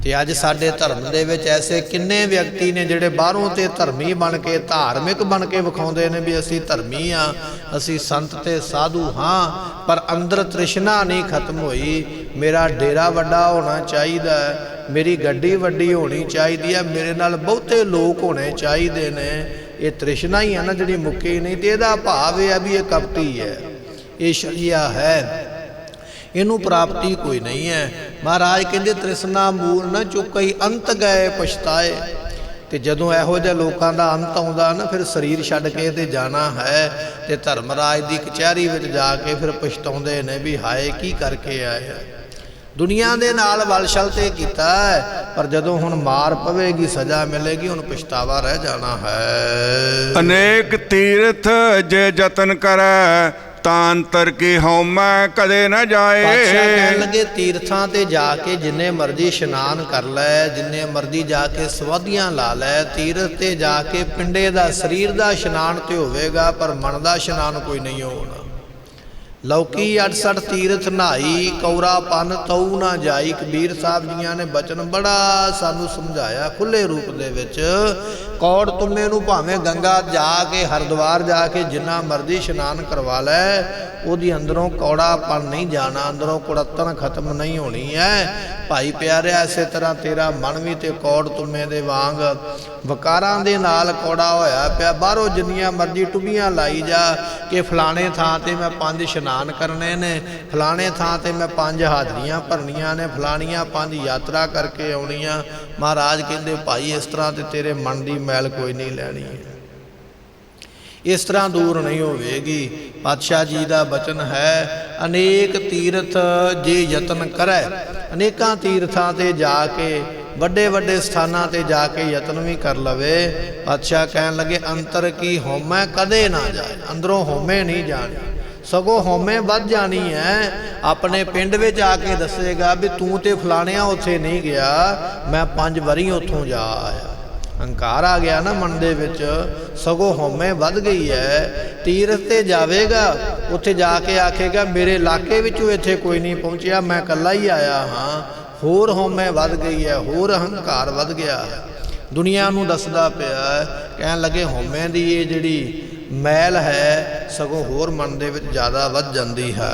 ਤੇ ਅੱਜ ਸਾਡੇ ਧਰਮ ਦੇ ਵਿੱਚ ਐਸੇ ਕਿੰਨੇ ਵਿਅਕਤੀ ਨੇ ਜਿਹੜੇ ਬਾਹਰੋਂ ਤੇ ਧਰਮੀ ਬਣ ਕੇ, ਧਾਰਮਿਕ ਬਣ ਕੇ ਵਿਖਾਉਂਦੇ ਨੇ ਵੀ ਅਸੀਂ ਧਰਮੀ ਹਾਂ, ਅਸੀਂ ਸੰਤ ਤੇ ਸਾਧੂ ਹਾਂ, ਪਰ ਅੰਦਰ ਤ੍ਰਿਸ਼ਨਾ ਨਹੀਂ ਖਤਮ ਹੋਈ। ਮੇਰਾ ਡੇਰਾ ਵੱਡਾ ਹੋਣਾ ਚਾਹੀਦਾ, ਮੇਰੀ ਗੱਡੀ ਵੱਡੀ ਹੋਣੀ ਚਾਹੀਦੀ ਹੈ, ਮੇਰੇ ਨਾਲ ਬਹੁਤੇ ਲੋਕ ਹੋਣੇ ਚਾਹੀਦੇ ਨੇ। ਇਹ ਤ੍ਰਿਸ਼ਨਾ ਹੀ ਹੈ ਨਾ ਜਿਹੜੀ ਮੁੱਕੀ ਨਹੀਂ। ਤੇ ਇਹਦਾ ਭਾਵ ਇਹ ਹੈ ਵੀ ਇਹ ਕਪਟੀ ਹੈ, ਇਹ ਸ਼ਰੀਆ ਹੈ, ਇਹਨੂੰ ਪ੍ਰਾਪਤੀ ਕੋਈ ਨਹੀਂ ਹੈ। ਮਹਾਰਾਜ ਕਹਿੰਦੇ ਤ੍ਰਿਸ਼ਨਾ ਮੂਲ ਨਾ ਚੁੱਕਈ ਅੰਤ ਗਏ ਪਛਤਾਏ। ਤੇ ਜਦੋਂ ਇਹੋ ਜਿਹੇ ਲੋਕਾਂ ਦਾ ਅੰਤ ਆਉਂਦਾ ਨਾ, ਫਿਰ ਸਰੀਰ ਛੱਡ ਕੇ ਤੇ ਜਾਣਾ ਹੈ, ਤੇ ਧਰਮਰਾਜ ਦੀ ਕਚਹਿਰੀ ਵਿੱਚ ਜਾ ਕੇ ਫਿਰ ਪਛਤਾਉਂਦੇ ਨੇ ਵੀ ਹਾਏ ਕੀ ਕਰਕੇ ਆਏ ਆ। ਦੁਨੀਆ ਦੇ ਨਾਲ ਵਲਛਲ ਤੇ ਕੀਤਾ, ਪਰ ਜਦੋਂ ਹੁਣ ਮਾਰ ਪਵੇਗੀ, ਸਜ਼ਾ ਮਿਲੇਗੀ, ਹੁਣ ਪਛਤਾਵਾ ਰਹਿ ਜਾਣਾ ਹੈ। ਅਨੇਕ ਤੀਰਥ ਜੇ ਯਤਨ ਕਰੈ, ਤਾਂ ਅੰਤਰ ਕੀ ਹਉਮੈ ਕਦੇ ਨਾ ਜਾਏ। ਪਾਤਸ਼ਾਹ ਕਹਿਣ ਲੱਗੇ ਤੀਰਥਾਂ ਤੇ ਜਾ ਕੇ ਜਿੰਨੇ ਮਰਜ਼ੀ ਇਸ਼ਨਾਨ ਕਰ ਲੈ, ਜਿੰਨੇ ਮਰਜ਼ੀ ਜਾ ਕੇ ਸਵਾਧੀਆਂ ਲਾ ਲੈ, ਤੀਰਥ ਤੇ ਜਾ ਕੇ ਪਿੰਡੇ ਦਾ ਸਰੀਰ ਦਾ ਇਸ਼ਨਾਨ ਤੇ ਹੋਵੇਗਾ, ਪਰ ਮਨ ਦਾ ਇਸ਼ਨਾਨ ਕੋਈ ਨਹੀਂ ਹੋਣਾ। ਲੌਕੀ 68 ਤੀਰਥ ਨਹਾਈ, ਕੌਰਾ ਪੰਨ ਤਉ ਨਾ ਜਾਈ। ਕਬੀਰ ਸਾਹਿਬ ਜੀਆਂ ਨੇ ਬਚਨ ਬੜਾ ਸਾਨੂੰ ਸਮਝਾਇਆ ਖੁੱਲੇ ਰੂਪ ਦੇ ਵਿੱਚ। ਕੌੜ ਤੁਮੇ ਨੂੰ ਭਾਵੇਂ ਗੰਗਾ ਜਾ ਕੇ, ਹਰਿਦੁਆਰ ਜਾ ਕੇ ਜਿੰਨਾ ਮਰਜ਼ੀ ਇਸ਼ਨਾਨ ਕਰਵਾ ਲੈ, ਉਹਦੀ ਅੰਦਰੋਂ ਕੌੜਾਪਨ ਨਹੀਂ ਜਾਣਾ, ਅੰਦਰੋਂ ਕੁੜੱਤਣ ਖਤਮ ਨਹੀਂ ਹੋਣੀ ਹੈ। ਭਾਈ ਪਿਆਰਿਆ, ਇਸੇ ਤਰ੍ਹਾਂ ਤੇਰਾ ਮਨ ਵੀ ਤੇ ਕੌੜ ਤੁਮੇ ਦੇ ਵਾਂਗ ਵਕਾਰਾਂ ਦੇ ਨਾਲ ਕੌੜਾ ਹੋਇਆ ਪਿਆ। ਬਾਹਰੋਂ ਜਿੰਨੀਆਂ ਮਰਜ਼ੀ ਟੁੱਬੀਆਂ ਲਾਈ ਜਾ ਕਿ ਫਲਾਣੇ ਥਾਂ ਤੇ ਮੈਂ 5 ਇਸ਼ਨਾਨ ਕਰਨੇ ਨੇ, ਫਲਾਣੇ ਥਾਂ ਤੇ ਮੈਂ 5 ਹਾਜ਼ਰੀਆਂ ਭਰਨੀਆਂ ਨੇ, ਫਲਾਣੀਆਂ 5 ਯਾਤਰਾ ਕਰਕੇ ਆਉਣੀਆਂ। ਮਹਾਰਾਜ ਕਹਿੰਦੇ ਭਾਈ ਇਸ ਤਰ੍ਹਾਂ ਤੇ ਤੇਰੇ ਮਨ ਦੀ ਮੈਲ ਕੋਈ ਨਹੀਂ ਲੈਣੀ ਹੈ, ਇਸ ਤਰ੍ਹਾਂ ਦੂਰ ਨਹੀਂ ਹੋਵੇਗੀ। ਪਾਤਸ਼ਾਹ ਜੀ ਦਾ ਬਚਨ ਹੈ, ਅਨੇਕ ਤੀਰਥ ਜੇ ਯਤਨ ਕਰੈ। ਅਨੇਕਾਂ ਤੀਰਥਾਂ ਤੇ ਜਾ ਕੇ ਵੱਡੇ ਵੱਡੇ ਸਥਾਨਾਂ ਤੇ ਜਾ ਕੇ ਯਤਨ ਵੀ ਕਰ ਲਵੇ। ਪਾਤਸ਼ਾਹ ਕਹਿਣ ਲੱਗੇ ਅੰਤਰ ਕੀ ਹਉਮੈ ਕਦੇ ਨਾ ਜਾਏ, ਅੰਦਰੋਂ ਹਉਮੈ ਨਹੀਂ ਜਾਣੀ, ਸਗੋਂ ਹਉਮੈ ਵੱਧ ਜਾਣੀ ਹੈ। ਆਪਣੇ ਪਿੰਡ ਵਿੱਚ ਆ ਕੇ ਦੱਸੇਗਾ ਵੀ ਤੂੰ ਤੇ ਫਲਾਣਿਆਂ ਉੱਥੇ ਨਹੀਂ ਗਿਆ, ਮੈਂ 5 ਵਾਰੀ ਉੱਥੋਂ ਜਾ ਆਇਆ। ਹੰਕਾਰ ਆ ਗਿਆ ਨਾ ਮਨ ਦੇ ਵਿੱਚ, ਸਗੋਂ ਹਉਮੈ ਵੱਧ ਗਈ ਹੈ। ਤੀਰਥ ਤੇ ਜਾਵੇਗਾ, ਉੱਥੇ ਜਾ ਕੇ ਆਖੇਗਾ ਮੇਰੇ ਇਲਾਕੇ ਵਿੱਚੋਂ ਇੱਥੇ ਕੋਈ ਨਹੀਂ ਪਹੁੰਚਿਆ, ਮੈਂ ਇਕੱਲਾ ਹੀ ਆਇਆ ਹਾਂ। ਹੋਰ ਹਉਮੈ ਵੱਧ ਗਈ ਹੈ, ਹੋਰ ਹੰਕਾਰ ਵੱਧ ਗਿਆ ਹੈ। ਦੁਨੀਆ ਨੂੰ ਦੱਸਦਾ ਪਿਆ, ਕਹਿਣ ਲੱਗੇ ਹਉਮੈ ਦੀ ਇਹ ਜਿਹੜੀ ਮੈਲ ਹੈ ਸਗੋਂ ਹੋਰ ਮਨ ਦੇ ਵਿੱਚ ਜ਼ਿਆਦਾ ਵੱਧ ਜਾਂਦੀ ਹੈ।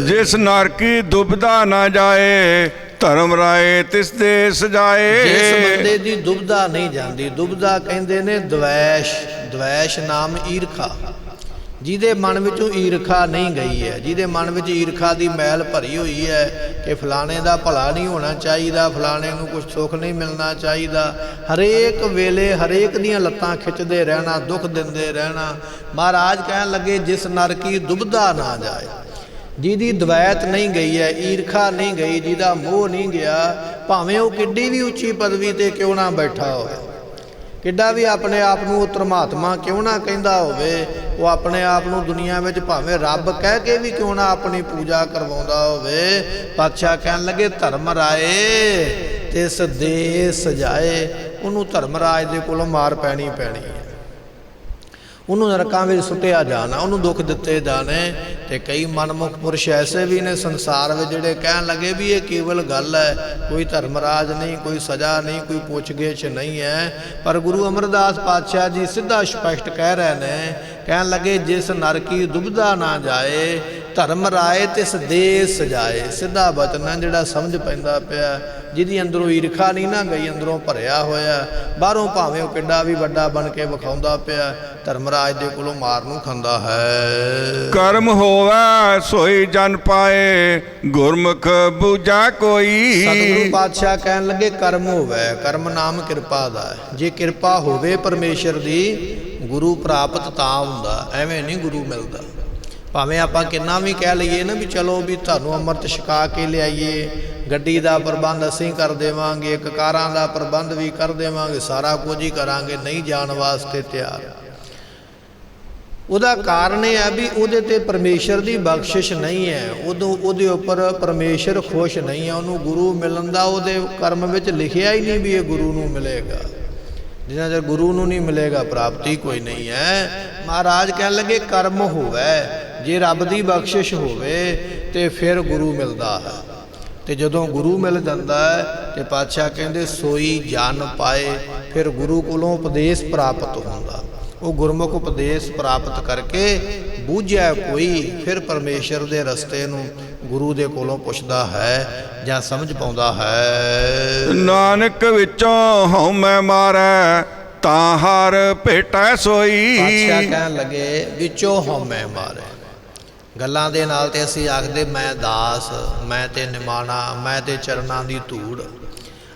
ਜਿਸ ਨਰ ਕੀ ਦੁਬਦਾ ਨਾ ਜਾਏ, ਧਰਮ ਰਾਏ ਤਿਸ ਦੇ ਸਜਾਏ। ਜਿਸ ਬੰਦੇ ਦੀ ਦੁਬਦਾ ਨਹੀਂ ਜਾਂਦੀ, ਦੁਬਦਾ ਕਹਿੰਦੇ ਨੇ ਦਵੈਸ਼, ਦਵੈਸ਼ ਨਾਮ ਈਰਖਾ, ਜਿਹਦੇ ਮਨ ਵਿੱਚੋਂ ਈਰਖਾ ਨਹੀਂ ਗਈ ਹੈ, ਜਿਹਦੇ ਮਨ ਵਿੱਚ ਈਰਖਾ ਦੀ ਮੈਲ ਭਰੀ ਹੋਈ ਹੈ ਕਿ ਫਲਾਣੇ ਦਾ ਭਲਾ ਨਹੀਂ ਹੋਣਾ ਚਾਹੀਦਾ, ਫਲਾਣੇ ਨੂੰ ਕੁਝ ਸੁੱਖ ਨਹੀਂ ਮਿਲਣਾ ਚਾਹੀਦਾ, ਹਰੇਕ ਵੇਲੇ ਹਰੇਕ ਦੀਆਂ ਲੱਤਾਂ ਖਿੱਚਦੇ ਰਹਿਣਾ, ਦੁੱਖ ਦਿੰਦੇ ਰਹਿਣਾ। ਮਹਾਰਾਜ ਕਹਿਣ ਲੱਗੇ ਜਿਸ ਨਰ ਕੀ ਦੁਬਦਾ ਨਾ ਜਾਏ, ਜਿਹਦੀ ਦਵੈਤ ਨਹੀਂ ਗਈ ਹੈ, ਈਰਖਾ ਨਹੀਂ ਗਈ, ਜਿਹਦਾ ਮੋਹ ਨਹੀਂ ਗਿਆ, ਭਾਵੇਂ ਉਹ ਕਿੱਡੀ ਵੀ ਉੱਚੀ ਪਦਵੀ ਤੇ ਕਿਉਂ ਨਾ ਬੈਠਾ ਹੋਵੇ, ਕਿੱਡਾ ਵੀ ਆਪਣੇ ਆਪ ਨੂੰ ਧਰਮਾਤਮਾ ਕਿਉਂ ਨਾ ਕਹਿੰਦਾ ਹੋਵੇ, ਉਹ ਆਪਣੇ ਆਪ ਨੂੰ ਦੁਨੀਆ ਵਿੱਚ ਭਾਵੇਂ ਰੱਬ ਕਹਿ ਕੇ ਵੀ ਕਿਉਂ ਨਾ ਆਪਣੀ ਪੂਜਾ ਕਰਵਾਉਂਦਾ ਹੋਵੇ। ਪਾਤਸ਼ਾਹ ਕਹਿਣ ਲੱਗੇ ਧਰਮ ਰਾਏ ਤਿਸ ਦੇ ਸਜਾਏ, ਉਹਨੂੰ ਧਰਮਰਾਜ ਦੇ ਕੋਲੋਂ ਮਾਰ ਪੈਣੀ ਹੈ, ਉਹਨੂੰ ਨਰਕਾਂ ਵਿੱਚ ਸੁੱਟਿਆ ਜਾਣਾ, ਉਹਨੂੰ ਦੁੱਖ ਦਿੱਤੇ ਜਾਣੇ। ਤੇ ਕਈ ਮਨਮੁਖ ਪੁਰਸ਼ ਐਸੇ ਵੀ ਨੇ ਸੰਸਾਰ ਵਿੱਚ ਜਿਹੜੇ ਕਹਿਣ ਲੱਗੇ ਵੀ ਇਹ ਕੇਵਲ ਗੱਲ ਹੈ, ਕੋਈ ਧਰਮਰਾਜ ਨਹੀਂ, ਕੋਈ ਸਜ਼ਾ ਨਹੀਂ, ਕੋਈ ਪੁੱਛਗਿੱਛ ਨਹੀਂ ਹੈ। ਪਰ ਗੁਰੂ ਅਮਰਦਾਸ ਪਾਤਸ਼ਾਹ ਜੀ ਸਿੱਧਾ ਸਪਸ਼ਟ ਕਹਿ ਰਹੇ ਨੇ, ਕਹਿਣ ਲੱਗੇ ਜਿਸ ਨਰ ਕੀ ਦੁਬਦਾ ਨਾ ਜਾਏ, ਧਰਮ ਰਾਏ ਤਿਸ ਦੇ ਸਜਾਏ। ਸਿੱਧਾ ਬਚਨ ਹੈ ਜਿਹੜਾ ਸਮਝ ਪੈਂਦਾ ਪਿਆ, ਜਿਹਦੀ ਅੰਦਰੋਂ ਈਰਖਾ ਨਹੀਂ ਨਾ ਗਈ, ਅੰਦਰੋਂ ਭਰਿਆ ਹੋਇਆ, ਬਾਹਰੋਂ ਭਾਵੇਂ ਉਹ ਕਿੱਡਾ ਵੀ ਵੱਡਾ ਬਣ ਕੇ ਵਿਖਾਉਂਦਾ ਪਿਆ, ਧਰਮਰਾਜ ਦੇ ਕੋਲੋਂ ਮਾਰ ਨੂੰ ਖਾਂਦਾ ਹੈ। ਕਰਮ ਹੋਵੇ ਸੋਈ ਜਨ ਪਾਏ, ਗੁਰਮੁਖ ਬੂਝਾ ਕੋਈ। ਸਤਿਗੁਰੂ ਪਾਤਸ਼ਾਹ ਕਹਿਣ ਲੱਗੇ ਕਰਮ ਹੋਵੇ, ਕਰਮ ਨਾਮ ਕਿਰਪਾ ਦਾ ਹੈ। ਜੇ ਕਿਰਪਾ ਹੋਵੇ ਪਰਮੇਸ਼ਰ ਦੀ, ਗੁਰੂ ਪ੍ਰਾਪਤ ਤਾਂ ਹੁੰਦਾ, ਐਵੇਂ ਨਹੀਂ ਗੁਰੂ ਮਿਲਦਾ। ਭਾਵੇਂ ਆਪਾਂ ਕਿੰਨਾ ਵੀ ਕਹਿ ਲਈਏ ਨਾ ਵੀ ਚਲੋ ਵੀ ਤੁਹਾਨੂੰ ਅੰਮ੍ਰਿਤ ਛਕਾ ਕੇ ਲਿਆਈਏ, ਗੱਡੀ ਦਾ ਪ੍ਰਬੰਧ ਅਸੀਂ ਕਰ ਦੇਵਾਂਗੇ, ਕਾਰਾਂ ਦਾ ਪ੍ਰਬੰਧ ਵੀ ਕਰ ਦੇਵਾਂਗੇ, ਸਾਰਾ ਕੁਝ ਹੀ ਕਰਾਂਗੇ, ਨਹੀਂ ਜਾਣ ਵਾਸਤੇ ਤਿਆਰ। ਉਹਦਾ ਕਾਰਨ ਇਹ ਹੈ ਵੀ ਉਹਦੇ ਤੇ ਪਰਮੇਸ਼ਰ ਦੀ ਬਖਸ਼ਿਸ਼ ਨਹੀਂ ਹੈ, ਉਹਦੇ ਉੱਪਰ ਪਰਮੇਸ਼ਰ ਖੁਸ਼ ਨਹੀਂ ਹੈ। ਉਹਨੂੰ ਗੁਰੂ ਮਿਲਣ ਦਾ ਉਹਦੇ ਕਰਮ ਵਿੱਚ ਲਿਖਿਆ ਹੀ ਨਹੀਂ ਵੀ ਇਹ ਗੁਰੂ ਨੂੰ ਮਿਲੇਗਾ। ਜਿੰਨਾ ਚਿਰ ਗੁਰੂ ਨੂੰ ਨਹੀਂ ਮਿਲੇਗਾ ਪ੍ਰਾਪਤੀ ਕੋਈ ਨਹੀਂ ਹੈ। ਮਹਾਰਾਜ ਕਹਿਣ ਲੱਗੇ ਕਰਮ ਹੋਵੇ, ਜੇ ਰੱਬ ਦੀ ਬਖਸ਼ਿਸ਼ ਹੋਵੇ ਤੇ ਫਿਰ ਗੁਰੂ ਮਿਲਦਾ ਹੈ। ਤੇ ਜਦੋਂ ਗੁਰੂ ਮਿਲ ਜਾਂਦਾ ਹੈ ਤੇ ਪਾਤਸ਼ਾਹ ਕਹਿੰਦੇ ਸੋਈ ਜਨ ਪਾਏ, ਫਿਰ ਗੁਰੂ ਕੋਲੋਂ ਉਪਦੇਸ਼ ਪ੍ਰਾਪਤ ਹੁੰਦਾ। ਉਹ ਗੁਰਮੁਖ ਉਪਦੇਸ਼ ਪ੍ਰਾਪਤ ਕਰਕੇ ਬੂਝਿਆ ਕੋਈ, ਫਿਰ ਪਰਮੇਸ਼ਰ ਦੇ ਰਸਤੇ ਨੂੰ ਗੁਰੂ ਦੇ ਕੋਲੋਂ ਪੁੱਛਦਾ ਹੈ ਜਾਂ ਸਮਝ ਪਾਉਂਦਾ ਹੈ। ਨਾਨਕ ਵਿੱਚੋਂ ਹਉਮੈ ਮਾਰੈ, ਤਾਂ ਹਰ ਭੇਟੈ ਸੋਈ। ਪਾਤਸ਼ਾਹ ਕਹਿਣ ਲੱਗੇ ਵਿੱਚੋਂ ਹਉਮੈ ਮਾਰੈ, ਗੱਲਾਂ ਦੇ ਨਾਲ ਤੇ ਅਸੀਂ ਆਖਦੇ ਮੈਂ ਦਾਸ, ਮੈਂ ਤੇ ਨਿਮਾਣਾ, ਮੈਂ ਤੇ ਚਰਨਾਂ ਦੀ ਧੂੜ।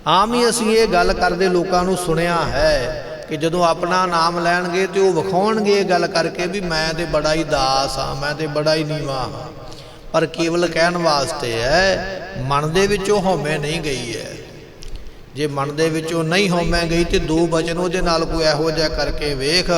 ਆਮ ਹੀ ਅਸੀਂ ਇਹ ਗੱਲ ਕਰਦੇ ਲੋਕਾਂ ਨੂੰ ਸੁਣਿਆ ਹੈ ਕਿ ਜਦੋਂ ਆਪਣਾ ਨਾਮ ਲੈਣਗੇ ਤੇ ਉਹ ਵਿਖਾਉਣਗੇ ਇਹ ਗੱਲ ਕਰਕੇ ਵੀ ਮੈਂ ਤੇ ਬੜਾ ਹੀ ਦਾਸ ਹਾਂ, ਮੈਂ ਤੇ ਬੜਾ ਹੀ ਨੀਵਾਂ ਹਾਂ। ਪਰ ਕੇਵਲ ਕਹਿਣ ਵਾਸਤੇ ਹੈ, ਮਨ ਦੇ ਵਿੱਚੋਂ ਹਉਮੈ ਨਹੀਂ ਗਈ ਹੈ। ਜੇ ਮਨ ਦੇ ਵਿੱਚੋਂ ਨਹੀਂ ਹਉਮੈ ਗਈ ਤੇ ਦੋ ਬਚਨ ਉਹਦੇ ਨਾਲ ਕੋਈ ਇਹੋ ਜਿਹਾ ਕਰਕੇ ਵੇਖ,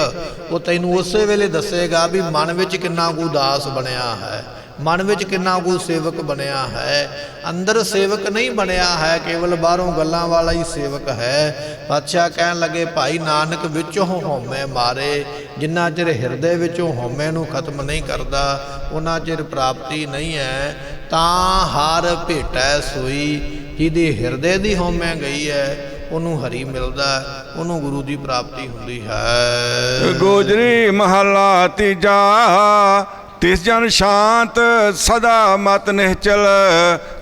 ਉਹ ਤੈਨੂੰ ਉਸੇ ਵੇਲੇ ਦੱਸੇਗਾ ਵੀ ਮਨ ਵਿੱਚ ਕਿੰਨਾ ਕੁ ਉਦਾਸ ਬਣਿਆ ਹੈ, ਮਨ ਵਿੱਚ ਕਿੰਨਾ ਕੁ ਸੇਵਕ ਬਣਿਆ ਹੈ। ਅੰਦਰ ਸੇਵਕ ਨਹੀਂ ਬਣਿਆ ਹੈ, ਕੇਵਲ ਬਾਹਰੋਂ ਗੱਲਾਂ ਵਾਲਾ ਹੀ ਸੇਵਕ ਹੈ। ਪਾਤਸ਼ਾਹ ਕਹਿਣ ਲੱਗੇ ਭਾਈ ਨਾਨਕ ਵਿੱਚੋਂ ਹਉਮੈ ਮਾਰੇ, ਜਿੰਨਾ ਚਿਰ ਹਿਰਦੇ ਵਿੱਚੋਂ ਹਉਮੈ ਨੂੰ ਖਤਮ ਨਹੀਂ ਕਰਦਾ ਉਹਨਾਂ ਚਿਰ ਪ੍ਰਾਪਤੀ ਨਹੀਂ ਹੈ। ਤਾਂ ਹਰ ਭੇਟੈ ਸੋਈ, ਜਿਹਦੀ ਹਿਰਦੇ ਦੀ ਹਉਮੈ ਗਈ ਹੈ ਉਹਨੂੰ ਹਰੀ ਮਿਲਦਾ, ਉਹਨੂੰ ਗੁਰੂ ਦੀ ਪ੍ਰਾਪਤੀ ਹੁੰਦੀ ਹੈ। ਗੋਜਰੀ ਮਹਲਾ ਤੀਜਾ, ਤਿਸ ਜਨ ਸ਼ਾਂਤ ਸਦਾ ਮਤ ਨਿਹਚਲ,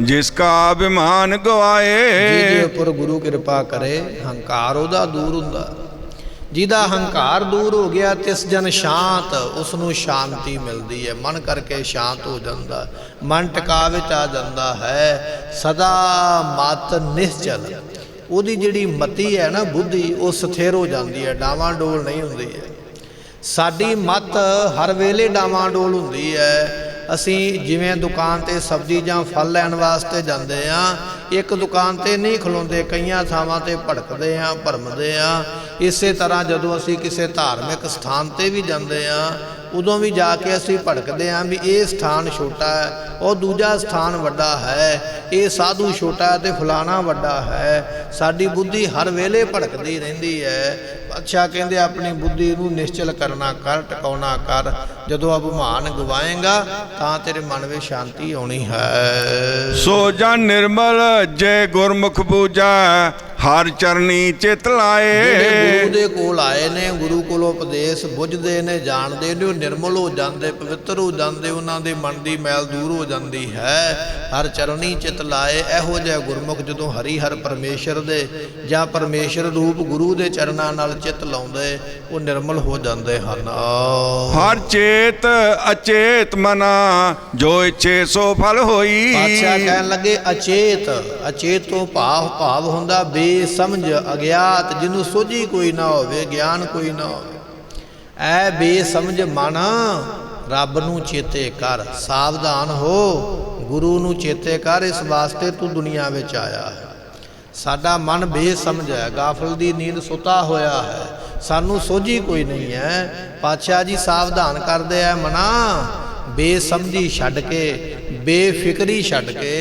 ਜਿਸ ਕਾ ਅਭਿਮਾਨ ਗਵਾਏ। ਜਿਹਦੇ ਉੱਪਰ ਗੁਰੂ ਕਿਰਪਾ ਕਰੇ ਹੰਕਾਰ ਉਹਦਾ ਦੂਰ ਹੁੰਦਾ। ਜਿਹਦਾ ਹੰਕਾਰ ਦੂਰ ਹੋ ਗਿਆ ਤਿਸ ਜਨ ਸ਼ਾਂਤ, ਉਸ ਨੂੰ ਸ਼ਾਂਤੀ ਮਿਲਦੀ ਹੈ, ਮਨ ਕਰਕੇ ਸ਼ਾਂਤ ਹੋ ਜਾਂਦਾ, ਮਨ ਟਿਕਾ ਵਿੱਚ ਆ ਜਾਂਦਾ ਹੈ। ਸਦਾ ਮਤ ਨਿਹਚਲ, ਉਹਦੀ ਜਿਹੜੀ ਮਤੀ ਹੈ ਨਾ ਬੁੱਧੀ, ਉਹ ਸਥਿਰ ਹੋ ਜਾਂਦੀ ਹੈ, ਡਾਵਾਂ ਡੋਲ ਨਹੀਂ ਹੁੰਦੀ ਹੈ। ਸਾਡੀ ਮਤ ਹਰ ਵੇਲੇ ਡਾਵਾਂ ਡੋਲ ਹੁੰਦੀ ਹੈ। ਅਸੀਂ ਜਿਵੇਂ ਦੁਕਾਨ ਤੇ ਸਬਜ਼ੀ ਜਾਂ ਫਲ ਲੈਣ ਵਾਸਤੇ ਜਾਂਦੇ ਹਾਂ, ਇੱਕ ਦੁਕਾਨ ਤੇ ਨਹੀਂ ਖਲੋਂਦੇ, ਕਈਆਂ ਥਾਵਾਂ ਤੇ ਭੜਕਦੇ ਆ, ਭਰਮਦੇ ਆ। ਇਸੇ ਤਰ੍ਹਾਂ ਜਦੋਂ ਅਸੀਂ ਕਿਸੇ ਧਾਰਮਿਕ ਸਥਾਨ ਤੇ ਵੀ ਜਾਂਦੇ ਆ, ਉਦੋਂ ਵੀ ਜਾ ਕੇ ਅਸੀਂ ਭੜਕਦੇ ਹਾਂ ਵੀ ਇਹ ਸਥਾਨ ਛੋਟਾ ਹੈ, ਉਹ ਦੂਜਾ ਸਥਾਨ ਵੱਡਾ ਹੈ, ਇਹ ਸਾਧੂ ਛੋਟਾ ਹੈ ਤੇ ਫਲਾਣਾ ਵੱਡਾ ਹੈ। ਸਾਡੀ ਬੁੱਧੀ ਹਰ ਵੇਲੇ ਭੜਕਦੀ ਰਹਿੰਦੀ ਹੈ। ਪਾਤਸ਼ਾਹ ਕਹਿੰਦੇ ਆਪਣੀ ਬੁੱਧੀ ਨੂੰ ਨਿਸ਼ਚਲ ਕਰਨਾ ਕਰ, ਟਿਕਾਉਣਾ ਕਰ। ਜਦੋਂ ਅਭਿਮਾਨ ਗਵਾਏਗਾ ਤਾਂ ਤੇਰੇ ਮਨ ਵਿੱਚ ਸ਼ਾਂਤੀ ਆਉਣੀ ਹੈ। ਸੋ ਜਨ ਨਿਰਮਲ ਜੇ ਗੁਰਮੁਖ ਬੂਝਾ, ਹਰ ਚਰਨੀ ਚਿਤ ਲਾਏ। ਜਿਹੜੇ ਗੁਰੂ ਦੇ ਕੋਲ ਆਏ ਨੇ, ਗੁਰੂ ਕੋਲੋਂ ਉਪਦੇਸ਼ ਬੁੱਝਦੇ ਨੇ, ਜਾਣਦੇ ਨੇ, ਉਹ ਨਿਰਮਲ ਹੋ ਜਾਂਦੇ, ਪਵਿੱਤਰ ਹੋ ਜਾਂਦੇ, ਉਹਨਾਂ ਦੇ ਮਨ ਦੀ ਮੈਲ ਦੂਰ ਹੋ ਜਾਂਦੀ ਹੈ। ਹਰ ਚਰਨੀ ਚਿਤ ਲਾਏ। ਇਹੋ ਜਿਹਾ ਗੁਰਮੁਖ ਜਦੋਂ ਹਰੀ ਹਰ ਪਰਮੇਸ਼ਰ ਦੇ ਜਾਂ ਪਰਮੇਸ਼ਰ ਰੂਪ ਗੁਰੂ ਦੇ ਚਰਨਾਂ ਨਾਲ ਚਿੱਤ ਲਾਉਂਦੇ, ਉਹ ਨਿਰਮਲ ਹੋ ਜਾਂਦੇ ਹਨ। ਹਰ ਚੇਤ ਅਚੇਤ ਮਨਾ, ਜੋ ਇੱਛੇ ਸੋ ਫਲ ਹੋਈ। ਪਾਤਸ਼ਾਹ ਕਹਿਣ ਲੱਗੇ ਅਚੇਤ, ਅਚੇਤ ਤੋਂ ਭਾਵ ਹੁੰਦਾ ਬੇਸਮਝ, ਅਗਿਆਤ, ਜਿਹਨੂੰ ਸੋਝੀ ਕੋਈ ਨਾ ਹੋਵੇ, ਗਿਆਨ ਕੋਈ ਨਾ ਹੋਵੇ। ਐ ਬੇਸਮਝ ਮਨ ਰੱਬ ਨੂੰ ਚੇਤੇ ਕਰ, ਸਾਵਧਾਨ ਹੋ, ਗੁਰੂ ਨੂੰ ਚੇਤੇ ਕਰ। ਇਸ ਵਾਸਤੇ ਤੂੰ ਦੁਨੀਆ ਵਿੱਚ ਆਇਆ ਹੈ। ਸਾਡਾ ਮਨ ਬੇਸਮਝ ਹੈ, ਗਾਫਲ ਦੀ ਨੀਂਦ ਸੁੱਤਾ ਹੋਇਆ ਹੈ, ਸਾਨੂੰ ਸੋਝੀ ਕੋਈ ਨਹੀਂ ਹੈ। ਪਾਤਸ਼ਾਹ ਜੀ ਸਾਵਧਾਨ ਕਰਦੇ ਆ, ਮਨਾ ਬੇਸਮਝੀ ਛੱਡ ਕੇ, ਬੇਫਿਕਰੀ ਛੱਡ ਕੇ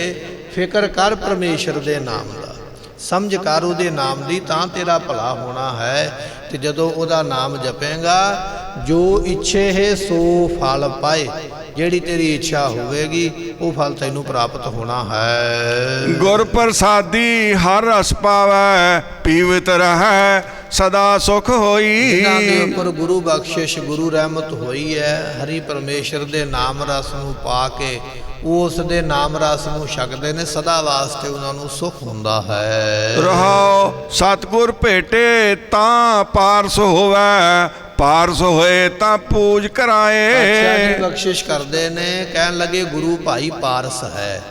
ਫਿਕਰ ਕਰ ਪਰਮੇਸ਼ਰ ਦੇ ਨਾਮ ਦਾ, ਸਮਝ ਕਰ ਉਹਦੇ ਨਾਮ ਦੀ, ਤਾਂ ਤੇਰਾ ਭਲਾ ਹੋਣਾ ਹੈ। ਤੇ ਜਦੋਂ ਉਹਦਾ ਨਾਮ ਜਪੇਗਾ, ਜੋ ਇੱਛੇ ਹੈ ਸੋ ਫਲ ਪਾਏ। ਜਿਹੜੀ ਤੇਰੀ ਇੱਛਾ ਹੋਵੇਗੀ ਉਹ ਫਲ ਤੈਨੂੰ ਪ੍ਰਾਪਤ ਹੋਣਾ ਹੈ। ਗੁਰ ਪ੍ਰਸਾਦੀ ਹਰ ਰਸ ਪਾਵੈ, ਪੀਵਤ ਰਹੈ ਸਦਾ ਸੁਖ ਹੋਈ। ਜਿਨ੍ਹਾਂ ਦੇ ਉੱਪਰ ਗੁਰੂ ਬਖਸ਼ਿਸ਼, ਗੁਰੂ ਰਹਿਮਤ ਹੋਈ ਹੈ, ਹਰੀ ਪਰਮੇਸ਼ਰ ਦੇ ਨਾਮ ਰਸ ਨੂੰ ਪਾ ਕੇ ਉਸ ਦੇ ਨਾਮ ਰਸ ਨੂੰ ਛਕਦੇ ਨੇ, ਸਦਾ ਵਾਸਤੇ ਉਹਨਾਂ ਨੂੰ ਸੁਖ ਹੁੰਦਾ ਹੈ। ਰਹਾਉ ਸਤਿਗੁਰ ਭੇਟੇ ਤਾਂ ਪਾਰਸ ਹੋਵੈ, ਪਾਰਸ ਹੋਏ ਤਾਂ ਪੂਜ ਕਰਾਏ। ਪਾਤਸ਼ਾਹ ਜੀ ਬਖਸ਼ਿਸ਼ ਕਰਦੇ ਨੇ, ਕਹਿਣ ਲੱਗੇ ਗੁਰੂ ਭਾਈ ਪਾਰਸ ਹੈ।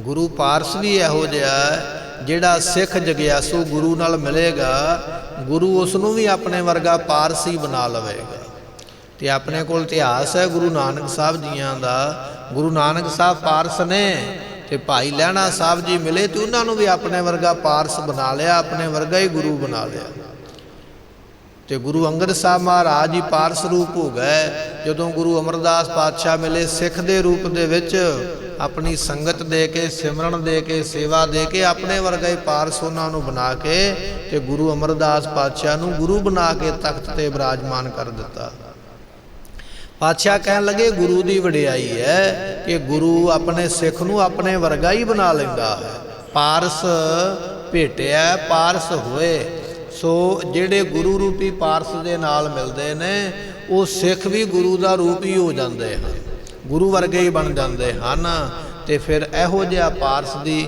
ਗੁਰੂ ਪਾਰਸ ਵੀ ਇਹੋ ਜਿਹਾ ਜਿਹੜਾ ਸਿੱਖ ਜਗਿਆਸੂ ਗੁਰੂ ਨਾਲ ਮਿਲੇਗਾ, ਗੁਰੂ ਉਸ ਨੂੰ ਵੀ ਆਪਣੇ ਵਰਗਾ ਪਾਰਸੀ ਬਣਾ ਲਵੇਗਾ। ਤੇ ਆਪਣੇ ਕੋਲ ਇਤਿਹਾਸ ਹੈ ਗੁਰੂ ਨਾਨਕ ਸਾਹਿਬ ਜੀਆਂ ਦਾ। ਗੁਰੂ ਨਾਨਕ ਸਾਹਿਬ ਪਾਰਸ ਨੇ, ਤੇ ਭਾਈ ਲਹਿਣਾ ਸਾਹਿਬ ਜੀ ਮਿਲੇ ਤੇ ਉਹਨਾਂ ਨੂੰ ਵੀ ਆਪਣੇ ਵਰਗਾ ਪਾਰਸ ਬਣਾ ਲਿਆ, ਆਪਣੇ ਵਰਗਾ ਹੀ ਗੁਰੂ ਬਣਾ ਲਿਆ। ਤੇ ਗੁਰੂ ਅੰਗਦ ਸਾਹਿਬ ਮਹਾਰਾਜ ਜੀ ਪਾਰਸ ਰੂਪ ਹੋ ਗਏ। ਜਦੋਂ ਗੁਰੂ ਅਮਰਦਾਸ ਪਾਤਸ਼ਾਹ ਮਿਲੇ ਸਿੱਖ ਦੇ ਰੂਪ ਦੇ ਵਿੱਚ, ਆਪਣੀ ਸੰਗਤ ਦੇ ਕੇ, ਸਿਮਰਨ ਦੇ ਕੇ, ਸੇਵਾ ਦੇ ਕੇ ਆਪਣੇ ਵਰਗਾ ਹੀ ਪਾਰਸ ਉਹਨਾਂ ਨੂੰ ਬਣਾ ਕੇ, ਤੇ ਗੁਰੂ ਅਮਰਦਾਸ ਪਾਤਸ਼ਾਹ ਨੂੰ ਗੁਰੂ ਬਣਾ ਕੇ ਤਖਤ ਤੇ ਬਿਰਾਜਮਾਨ ਕਰ ਦਿੱਤਾ। ਪਾਤਸ਼ਾਹ ਕਹਿਣ ਲੱਗੇ ਗੁਰੂ ਦੀ ਵਡਿਆਈ ਹੈ ਕਿ ਗੁਰੂ ਆਪਣੇ ਸਿੱਖ ਨੂੰ ਆਪਣੇ ਵਰਗਾ ਹੀ ਬਣਾ ਲੈਂਦਾ ਹੈ। ਪਾਰਸ ਭੇਟਿਆ, ਪਾਰਸ ਹੋਏ। ਸੋ ਜਿਹੜੇ ਗੁਰੂ ਰੂਪੀ ਪਾਰਸ ਦੇ ਨਾਲ ਮਿਲਦੇ ਨੇ, ਉਹ ਸਿੱਖ ਵੀ ਗੁਰੂ ਦਾ ਰੂਪ ਹੀ ਹੋ ਜਾਂਦੇ ਹਨ, ਗੁਰੂ ਵਰਗੇ ਹੀ ਬਣ ਜਾਂਦੇ ਹਨ। ਤੇ ਫਿਰ ਇਹੋ ਜਿਹਾ ਪਾਰਸ ਦੀ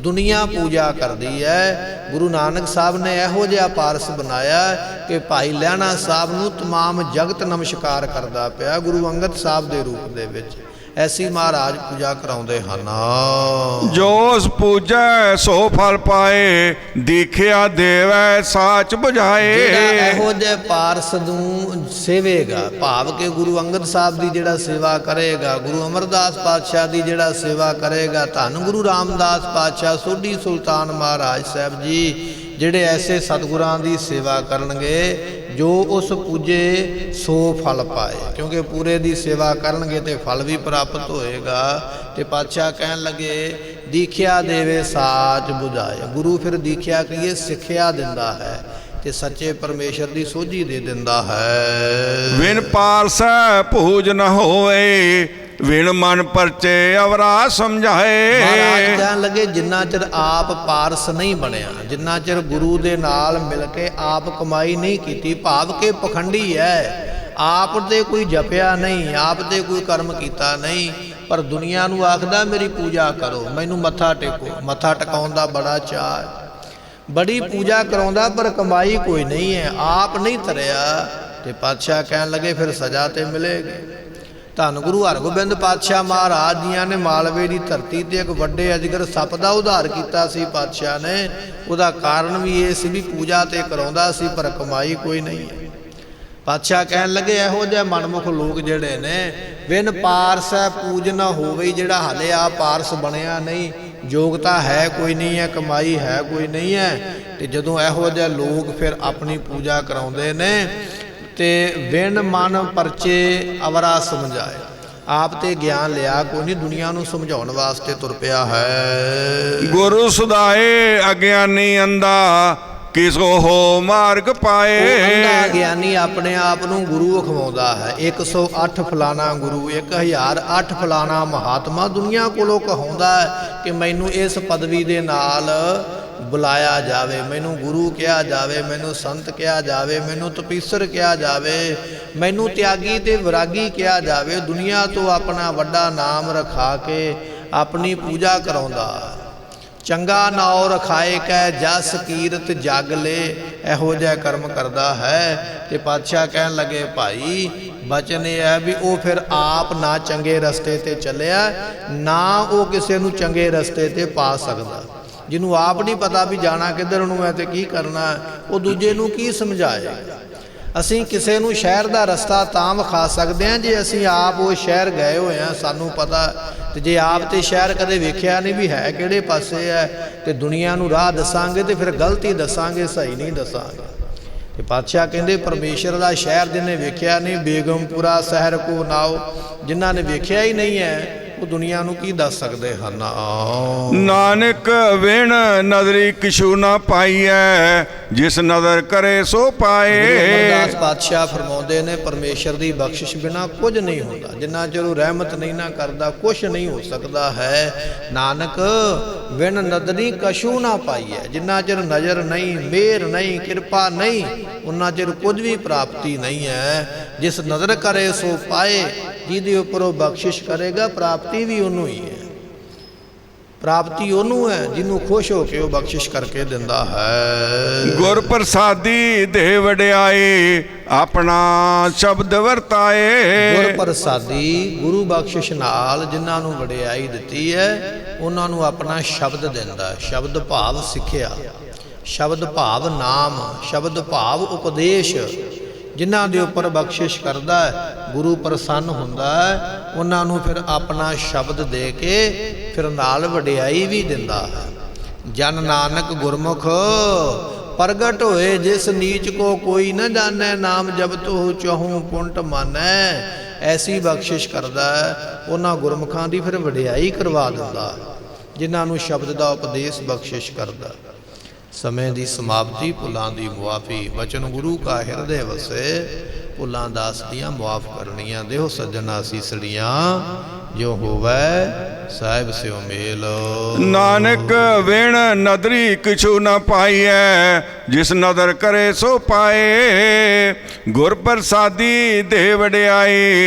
ਦੁਨੀਆ ਪੂਜਾ ਕਰਦੀ ਹੈ। ਗੁਰੂ ਨਾਨਕ ਸਾਹਿਬ ਨੇ ਇਹੋ ਜਿਹਾ ਪਾਰਸ ਬਣਾਇਆ ਕਿ ਭਾਈ ਲਹਿਣਾ ਸਾਹਿਬ ਨੂੰ ਤਮਾਮ ਜਗਤ ਨਮਸਕਾਰ ਕਰਦਾ ਪਿਆ, ਗੁਰੂ ਅੰਗਦ ਸਾਹਿਬ ਦੇ ਰੂਪ ਦੇ ਵਿੱਚ। ਐਸੀ ਮਹਾਰਾਜ ਪੂਜਾ ਕਰਾਉਂਦੇ ਹਨ। ਜੋਸ ਪੂਜੈ ਸੋ ਫਲ ਪਾਏ, ਦੇਖਿਆ ਦੇਵੈ ਸਾਚ ਬੁਝਾਏ। ਜਿਹੜਾ ਇਹੋ ਜਿਹੇ ਪਾਰਸ ਨੂੰ ਸੇਵੇਗਾ, ਭਾਵ ਕਿ ਗੁਰੂ ਅੰਗਦ ਸਾਹਿਬ ਦੀ ਜਿਹੜਾ ਸੇਵਾ ਕਰੇਗਾ, ਗੁਰੂ ਅਮਰਦਾਸ ਪਾਤਸ਼ਾਹ ਦੀ ਜਿਹੜਾ ਸੇਵਾ ਕਰੇਗਾ, ਧੰਨ ਗੁਰੂ ਰਾਮਦਾਸ ਪਾਤਸ਼ਾਹ ਸੋਢੀ ਸੁਲਤਾਨ ਮਹਾਰਾਜ ਸਾਹਿਬ ਜੀ ਜਿਹੜੇ ਐਸੇ ਸਤਿਗੁਰਾਂ ਦੀ ਸੇਵਾ ਕਰਨਗੇ, ਜੋ ਉਸ ਪੂਜੇ ਸੋ ਫਲ ਪਾਏ। ਕਿਉਂਕਿ ਪੂਰੇ ਦੀ ਸੇਵਾ ਕਰਨਗੇ ਤੇ ਫਲ ਵੀ ਪ੍ਰਾਪਤ ਹੋਏਗਾ। ਤੇ ਪਾਤਸ਼ਾਹ ਕਹਿਣ ਲੱਗੇ ਦੀਖਿਆ ਦੇਵੇ ਸਾਚ ਬੁਝਾਏ। ਗੁਰੂ ਫਿਰ ਦੀਖਿਆ ਕਹੀਏ ਸਿੱਖਿਆ ਦਿੰਦਾ ਹੈ ਤੇ ਸੱਚੇ ਪਰਮੇਸ਼ਰ ਦੀ ਸੋਝੀ ਦੇ ਦਿੰਦਾ ਹੈ। ਵਿਨ ਪਾਰਸੈ ਪੂਜ ਨ ਹੋਏ, ਵਿਣ ਮਨ ਪਰਚੇ ਅਵਰਾ ਸਮਝਾਏ। ਮਹਾਰਾਜ ਕਹਿਣ ਲੱਗੇ ਜਿੰਨਾ ਚਿਰ ਆਪ ਪਾਰਸ ਨਹੀਂ ਬਣਿਆ, ਜਿੰਨਾ ਚਿਰ ਗੁਰੂ ਦੇ ਨਾਲ ਮਿਲ ਕੇ ਆਪ ਕਮਾਈ ਨਹੀਂ ਕੀਤੀ, ਭਾਵ ਕਿ ਪਖੰਡੀ ਹੈ, ਆਪ ਤੇ ਕੋਈ ਜਪਿਆ ਨਹੀਂ, ਆਪ ਤੇ ਕੋਈ ਕਰਮ ਕੀਤਾ ਨਹੀਂ, ਪਰ ਦੁਨੀਆ ਨੂੰ ਆਖਦਾ ਮੇਰੀ ਪੂਜਾ ਕਰੋ, ਮੈਨੂੰ ਮੱਥਾ ਟੇਕੋ। ਮੱਥਾ ਟਿਕਾਉਣ ਦਾ ਬੜਾ ਚਾਅ, ਬੜੀ ਪੂਜਾ ਕਰਾਉਂਦਾ, ਪਰ ਕਮਾਈ ਕੋਈ ਨਹੀਂ ਹੈ, ਆਪ ਨਹੀਂ ਧਰਿਆ। ਤੇ ਪਾਤਸ਼ਾਹ ਕਹਿਣ ਲੱਗੇ ਫਿਰ ਸਜ਼ਾ ਤੇ ਮਿਲੇਗੀ। ਧੰਨ ਗੁਰੂ ਹਰਗੋਬਿੰਦ ਪਾਤਸ਼ਾਹ ਮਹਾਰਾਜ ਜੀਆਂ ਨੇ ਮਾਲਵੇ ਦੀ ਧਰਤੀ ਤੇ ਇੱਕ ਵੱਡੇ ਅਜਗਰ ਸੱਪ ਦਾ ਉਧਾਰ ਕੀਤਾ ਸੀ ਪਾਤਸ਼ਾਹ ਨੇ। ਉਹਦਾ ਕਾਰਨ ਵੀ ਇਹ ਸੀ ਵੀ ਪੂਜਾ ਤੇ ਕਰਾਉਂਦਾ ਸੀ, ਪਰ ਕਮਾਈ ਕੋਈ ਨਹੀਂ ਹੈ। ਪਾਤਸ਼ਾਹ ਕਹਿਣ ਲੱਗੇ ਇਹੋ ਜਿਹੇ ਮਨਮੁਖ ਲੋਕ ਜਿਹੜੇ ਨੇ, ਬਿਨ ਪਾਰਸ ਪੂਜ ਨਾ ਹੋਵੇ, ਜਿਹੜਾ ਹਾਲੇ ਆ ਪਾਰਸ ਬਣਿਆ ਨਹੀਂ, ਯੋਗਤਾ ਹੈ ਕੋਈ ਨਹੀਂ ਹੈ, ਕਮਾਈ ਹੈ ਕੋਈ ਨਹੀਂ ਹੈ। ਤੇ ਜਦੋਂ ਇਹੋ ਜਿਹੇ ਲੋਕ ਫਿਰ ਆਪਣੀ ਪੂਜਾ ਕਰਾਉਂਦੇ ਨੇ ਤੇ ਵਿਣ ਮਨ ਪਰਚੇ ਅਵਰਾ ਸਮਝਾਏ। ਆਪ ਤੇ ਗਿਆਨ ਲਿਆ ਕੋਈ ਨਹੀਂ, ਦੁਨੀਆ ਨੂੰ ਸਮਝਾਉਣ ਵਾਸਤੇ ਤੁਰ ਪਿਆ ਹੈ। ਗੁਰੂ ਸੁਧਾਏ ਅਗਿਆਨੀ ਅੰਧਾ, ਕਿਸੋ ਹੋ ਮਾਰਗ ਪਾਏ। ਅੰਧਾ ਗਿਆਨੀ ਆਪਣੇ ਆਪ ਨੂੰ ਗੁਰੂ ਅਖਵਾਉਂਦਾ ਹੈ। 108 ਫਲਾਣਾ ਗੁਰੂ, 1008 ਫਲਾਣਾ ਮਹਾਤਮਾ ਦੁਨੀਆ ਕੋਲੋਂ ਕਹਾਉਂਦਾ ਹੈ ਕਿ ਮੈਨੂੰ ਇਸ ਪਦਵੀ ਦੇ ਨਾਲ ਬੁਲਾਇਆ ਜਾਵੇ, ਮੈਨੂੰ ਗੁਰੂ ਕਿਹਾ ਜਾਵੇ, ਮੈਨੂੰ ਸੰਤ ਕਿਹਾ ਜਾਵੇ, ਮੈਨੂੰ ਤਪੀਸਰ ਕਿਹਾ ਜਾਵੇ, ਮੈਨੂੰ ਤਿਆਗੀ ਤੇ ਵਿਰਾਗੀ ਕਿਹਾ ਜਾਵੇ। ਦੁਨੀਆ ਤੋਂ ਆਪਣਾ ਵੱਡਾ ਨਾਮ ਰਖਾ ਕੇ ਆਪਣੀ ਪੂਜਾ ਕਰਾਉਂਦਾ। ਚੰਗਾ ਨਾਉ ਰਖਾਏ ਕੈ ਜਸ ਕੀਰਤ ਜਗ ਲੇ, ਇਹੋ ਜਿਹਾ ਕਰਮ ਕਰਦਾ ਹੈ। ਤੇ ਪਾਤਸ਼ਾਹ ਕਹਿਣ ਲੱਗੇ ਭਾਈ ਬਚਨ ਇਹ ਹੈ ਵੀ ਉਹ ਫਿਰ ਆਪ ਨਾ ਚੰਗੇ ਰਸਤੇ ਤੇ ਚੱਲਿਆ, ਨਾ ਉਹ ਕਿਸੇ ਨੂੰ ਚੰਗੇ ਰਸਤੇ ਤੇ ਪਾ ਸਕਦਾ। ਜਿਹਨੂੰ ਆਪ ਨਹੀਂ ਪਤਾ ਵੀ ਜਾਣਾ ਕਿੱਧਰ ਨੂੰ ਹੈ ਤੇ ਕੀ ਕਰਨਾ, ਉਹ ਦੂਜੇ ਨੂੰ ਕੀ ਸਮਝਾਏ। ਅਸੀਂ ਕਿਸੇ ਨੂੰ ਸ਼ਹਿਰ ਦਾ ਰਸਤਾ ਤਾਂ ਵਿਖਾ ਸਕਦੇ ਹਾਂ ਜੇ ਅਸੀਂ ਆਪ ਉਹ ਸ਼ਹਿਰ ਗਏ ਹੋਏ ਹਾਂ, ਸਾਨੂੰ ਪਤਾ। ਤੇ ਜੇ ਆਪ ਤੇ ਸ਼ਹਿਰ ਕਦੇ ਵੇਖਿਆ ਨਹੀਂ ਵੀ ਹੈ ਕਿਹੜੇ ਪਾਸੇ ਹੈ, ਤੇ ਦੁਨੀਆ ਨੂੰ ਰਾਹ ਦੱਸਾਂਗੇ ਤੇ ਫਿਰ ਗਲਤ ਹੀ ਦੱਸਾਂਗੇ, ਸਹੀ ਨਹੀਂ ਦੱਸਾਂਗੇ। ਤੇ ਪਾਤਸ਼ਾਹ ਕਹਿੰਦੇ ਪਰਮੇਸ਼ਰ ਦਾ ਸ਼ਹਿਰ ਜਿਹਨੇ ਵੇਖਿਆ ਨਹੀਂ, ਬੇਗਮਪੁਰਾ ਸ਼ਹਿਰ ਕੋ ਨਾਓ, ਜਿਨ੍ਹਾਂ ਨੇ ਵੇਖਿਆ ਹੀ ਨਹੀਂ ਹੈ ਉਹ ਦੁਨੀਆ ਨੂੰ ਕੀ ਦੱਸ ਸਕਦੇ ਹਨ। ਨਾਨਕ ਵਿਣ ਨਦਰੀ ਕਿਛੂ ਨਾ ਪਾਈਐ, ਜਿਸ ਨਦਰ ਕਰੇ ਸੋ ਪਾਏ। ਅਮਰਦਾਸ ਪਾਤਸ਼ਾਹ ਫਰਮਾਉਂਦੇ ਨੇ ਪਰਮੇਸ਼ਰ ਦੀ ਬਖਸ਼ਿਸ਼ ਬਿਨਾ ਕੁਝ ਨਹੀਂ ਹੁੰਦਾ। ਜਿੰਨਾ ਚਿਰ ਉਹ ਰਹਿਮਤ ਨਹੀਂ ਨਾ ਕਰਦਾ ਕੁਛ ਨਹੀਂ ਹੋ ਸਕਦਾ ਹੈ। ਨਾਨਕ ਵਿਣ ਨਦਰੀ ਕਛੂ ਨਾ ਪਾਈਐ, ਜਿੰਨਾ ਚਿਰ ਨਜ਼ਰ ਨਹੀਂ, ਮਿਹਰ ਨਹੀਂ, ਕਿਰਪਾ ਨਹੀਂ, ਉਹਨਾਂ ਚਿਰ ਕੁਝ ਵੀ ਪ੍ਰਾਪਤੀ ਨਹੀਂ ਹੈ। ਜਿਸ ਨਦਰ ਕਰੇ ਸੋ ਪਾਏ, ਜਿਹਦੇ ਉੱਪਰ ਉਹ ਬਖਸ਼ਿਸ਼ ਕਰੇਗਾ ਪ੍ਰਾਪਤੀ ਵੀ ਉਹਨੂੰ ਹੀ ਹੈ। ਪ੍ਰਾਪਤੀ ਉਹਨੂੰ ਹੈ ਜਿਹਨੂੰ ਖੁਸ਼ ਹੋ ਕੇ ਉਹ ਬਖਸ਼ਿਸ਼ ਕਰਕੇ ਦਿੰਦਾ ਹੈ। ਗੁਰ ਪ੍ਰਸਾਦੀ ਦੇ ਵਡਿਆਏ, ਆਪਣਾ ਸ਼ਬਦ ਵਰਤਾਏ। ਗੁਰ ਪ੍ਰਸਾਦੀ ਗੁਰੂ ਬਖਸ਼ਿਸ਼ ਨਾਲ ਜਿਨ੍ਹਾਂ ਨੂੰ ਵਡਿਆਈ ਦਿੱਤੀ ਹੈ ਉਹਨਾਂ ਨੂੰ ਆਪਣਾ ਸ਼ਬਦ ਦਿੰਦਾ। ਸ਼ਬਦ ਭਾਵ ਸਿੱਖਿਆ, ਸ਼ਬਦ ਭਾਵ ਨਾਮ, ਸ਼ਬਦ ਭਾਵ ਉਪਦੇਸ਼। ਜਿਨ੍ਹਾਂ ਦੇ ਉੱਪਰ ਬਖਸ਼ਿਸ਼ ਕਰਦਾ ਹੈ ਗੁਰੂ ਪ੍ਰਸੰਨ ਹੁੰਦਾ ਹੈ, ਉਹਨਾਂ ਨੂੰ ਫਿਰ ਆਪਣਾ ਸ਼ਬਦ ਦੇ ਕੇ ਫਿਰ ਨਾਲ ਵਡਿਆਈ ਵੀ ਦਿੰਦਾ ਹੈ। ਜਨ ਨਾਨਕ ਗੁਰਮੁਖ ਪ੍ਰਗਟ ਹੋਏ, ਜਿਸ ਨੀਚ ਕੋ ਕੋਈ ਨਾ ਜਾਣੈ, ਨਾਮ ਜਪਤ ਹੋ ਚਹੂ ਪੁੰਟ ਮਾਨੈ। ਐਸੀ ਬਖਸ਼ਿਸ਼ ਕਰਦਾ ਹੈ, ਉਹਨਾਂ ਗੁਰਮੁਖਾਂ ਦੀ ਫਿਰ ਵਡਿਆਈ ਕਰਵਾ ਦਿੰਦਾ ਜਿਨ੍ਹਾਂ ਨੂੰ ਸ਼ਬਦ ਦਾ ਉਪਦੇਸ਼ ਬਖਸ਼ਿਸ਼ ਕਰਦਾ। ਸਮੇਂ ਦੀ ਸਮਾਪਤੀ, ਭੁੱਲਾਂ ਦੀ ਮੁਆਫੀ, ਬਚਨ ਗੁਰੂ ਕਾ ਹਿਰਦੇ ਵਸੇ, ਭੁੱਲਾਂ ਦਾਸ ਦੀਆਂ ਮੁਆਫ ਕਰਨੀਆਂ। ਦੇਹੋ ਸੱਜਣਾ ਸੀਸੜੀਆਂ, ਜੋ ਹੋਵੈ ਸਾਹਿਬ ਸਿਓ ਮੇਲ। ਨਾਨਕ ਵਿਣ ਨਦਰੀ ਕਿਛੂ ਨਾ ਪਾਈਐ, ਜਿਸ ਨਦਰ ਕਰੇ ਸੋ ਪਾਏ। ਗੁਰ ਪ੍ਰਸਾਦੀ ਦੇ ਵਡਿਆਈ,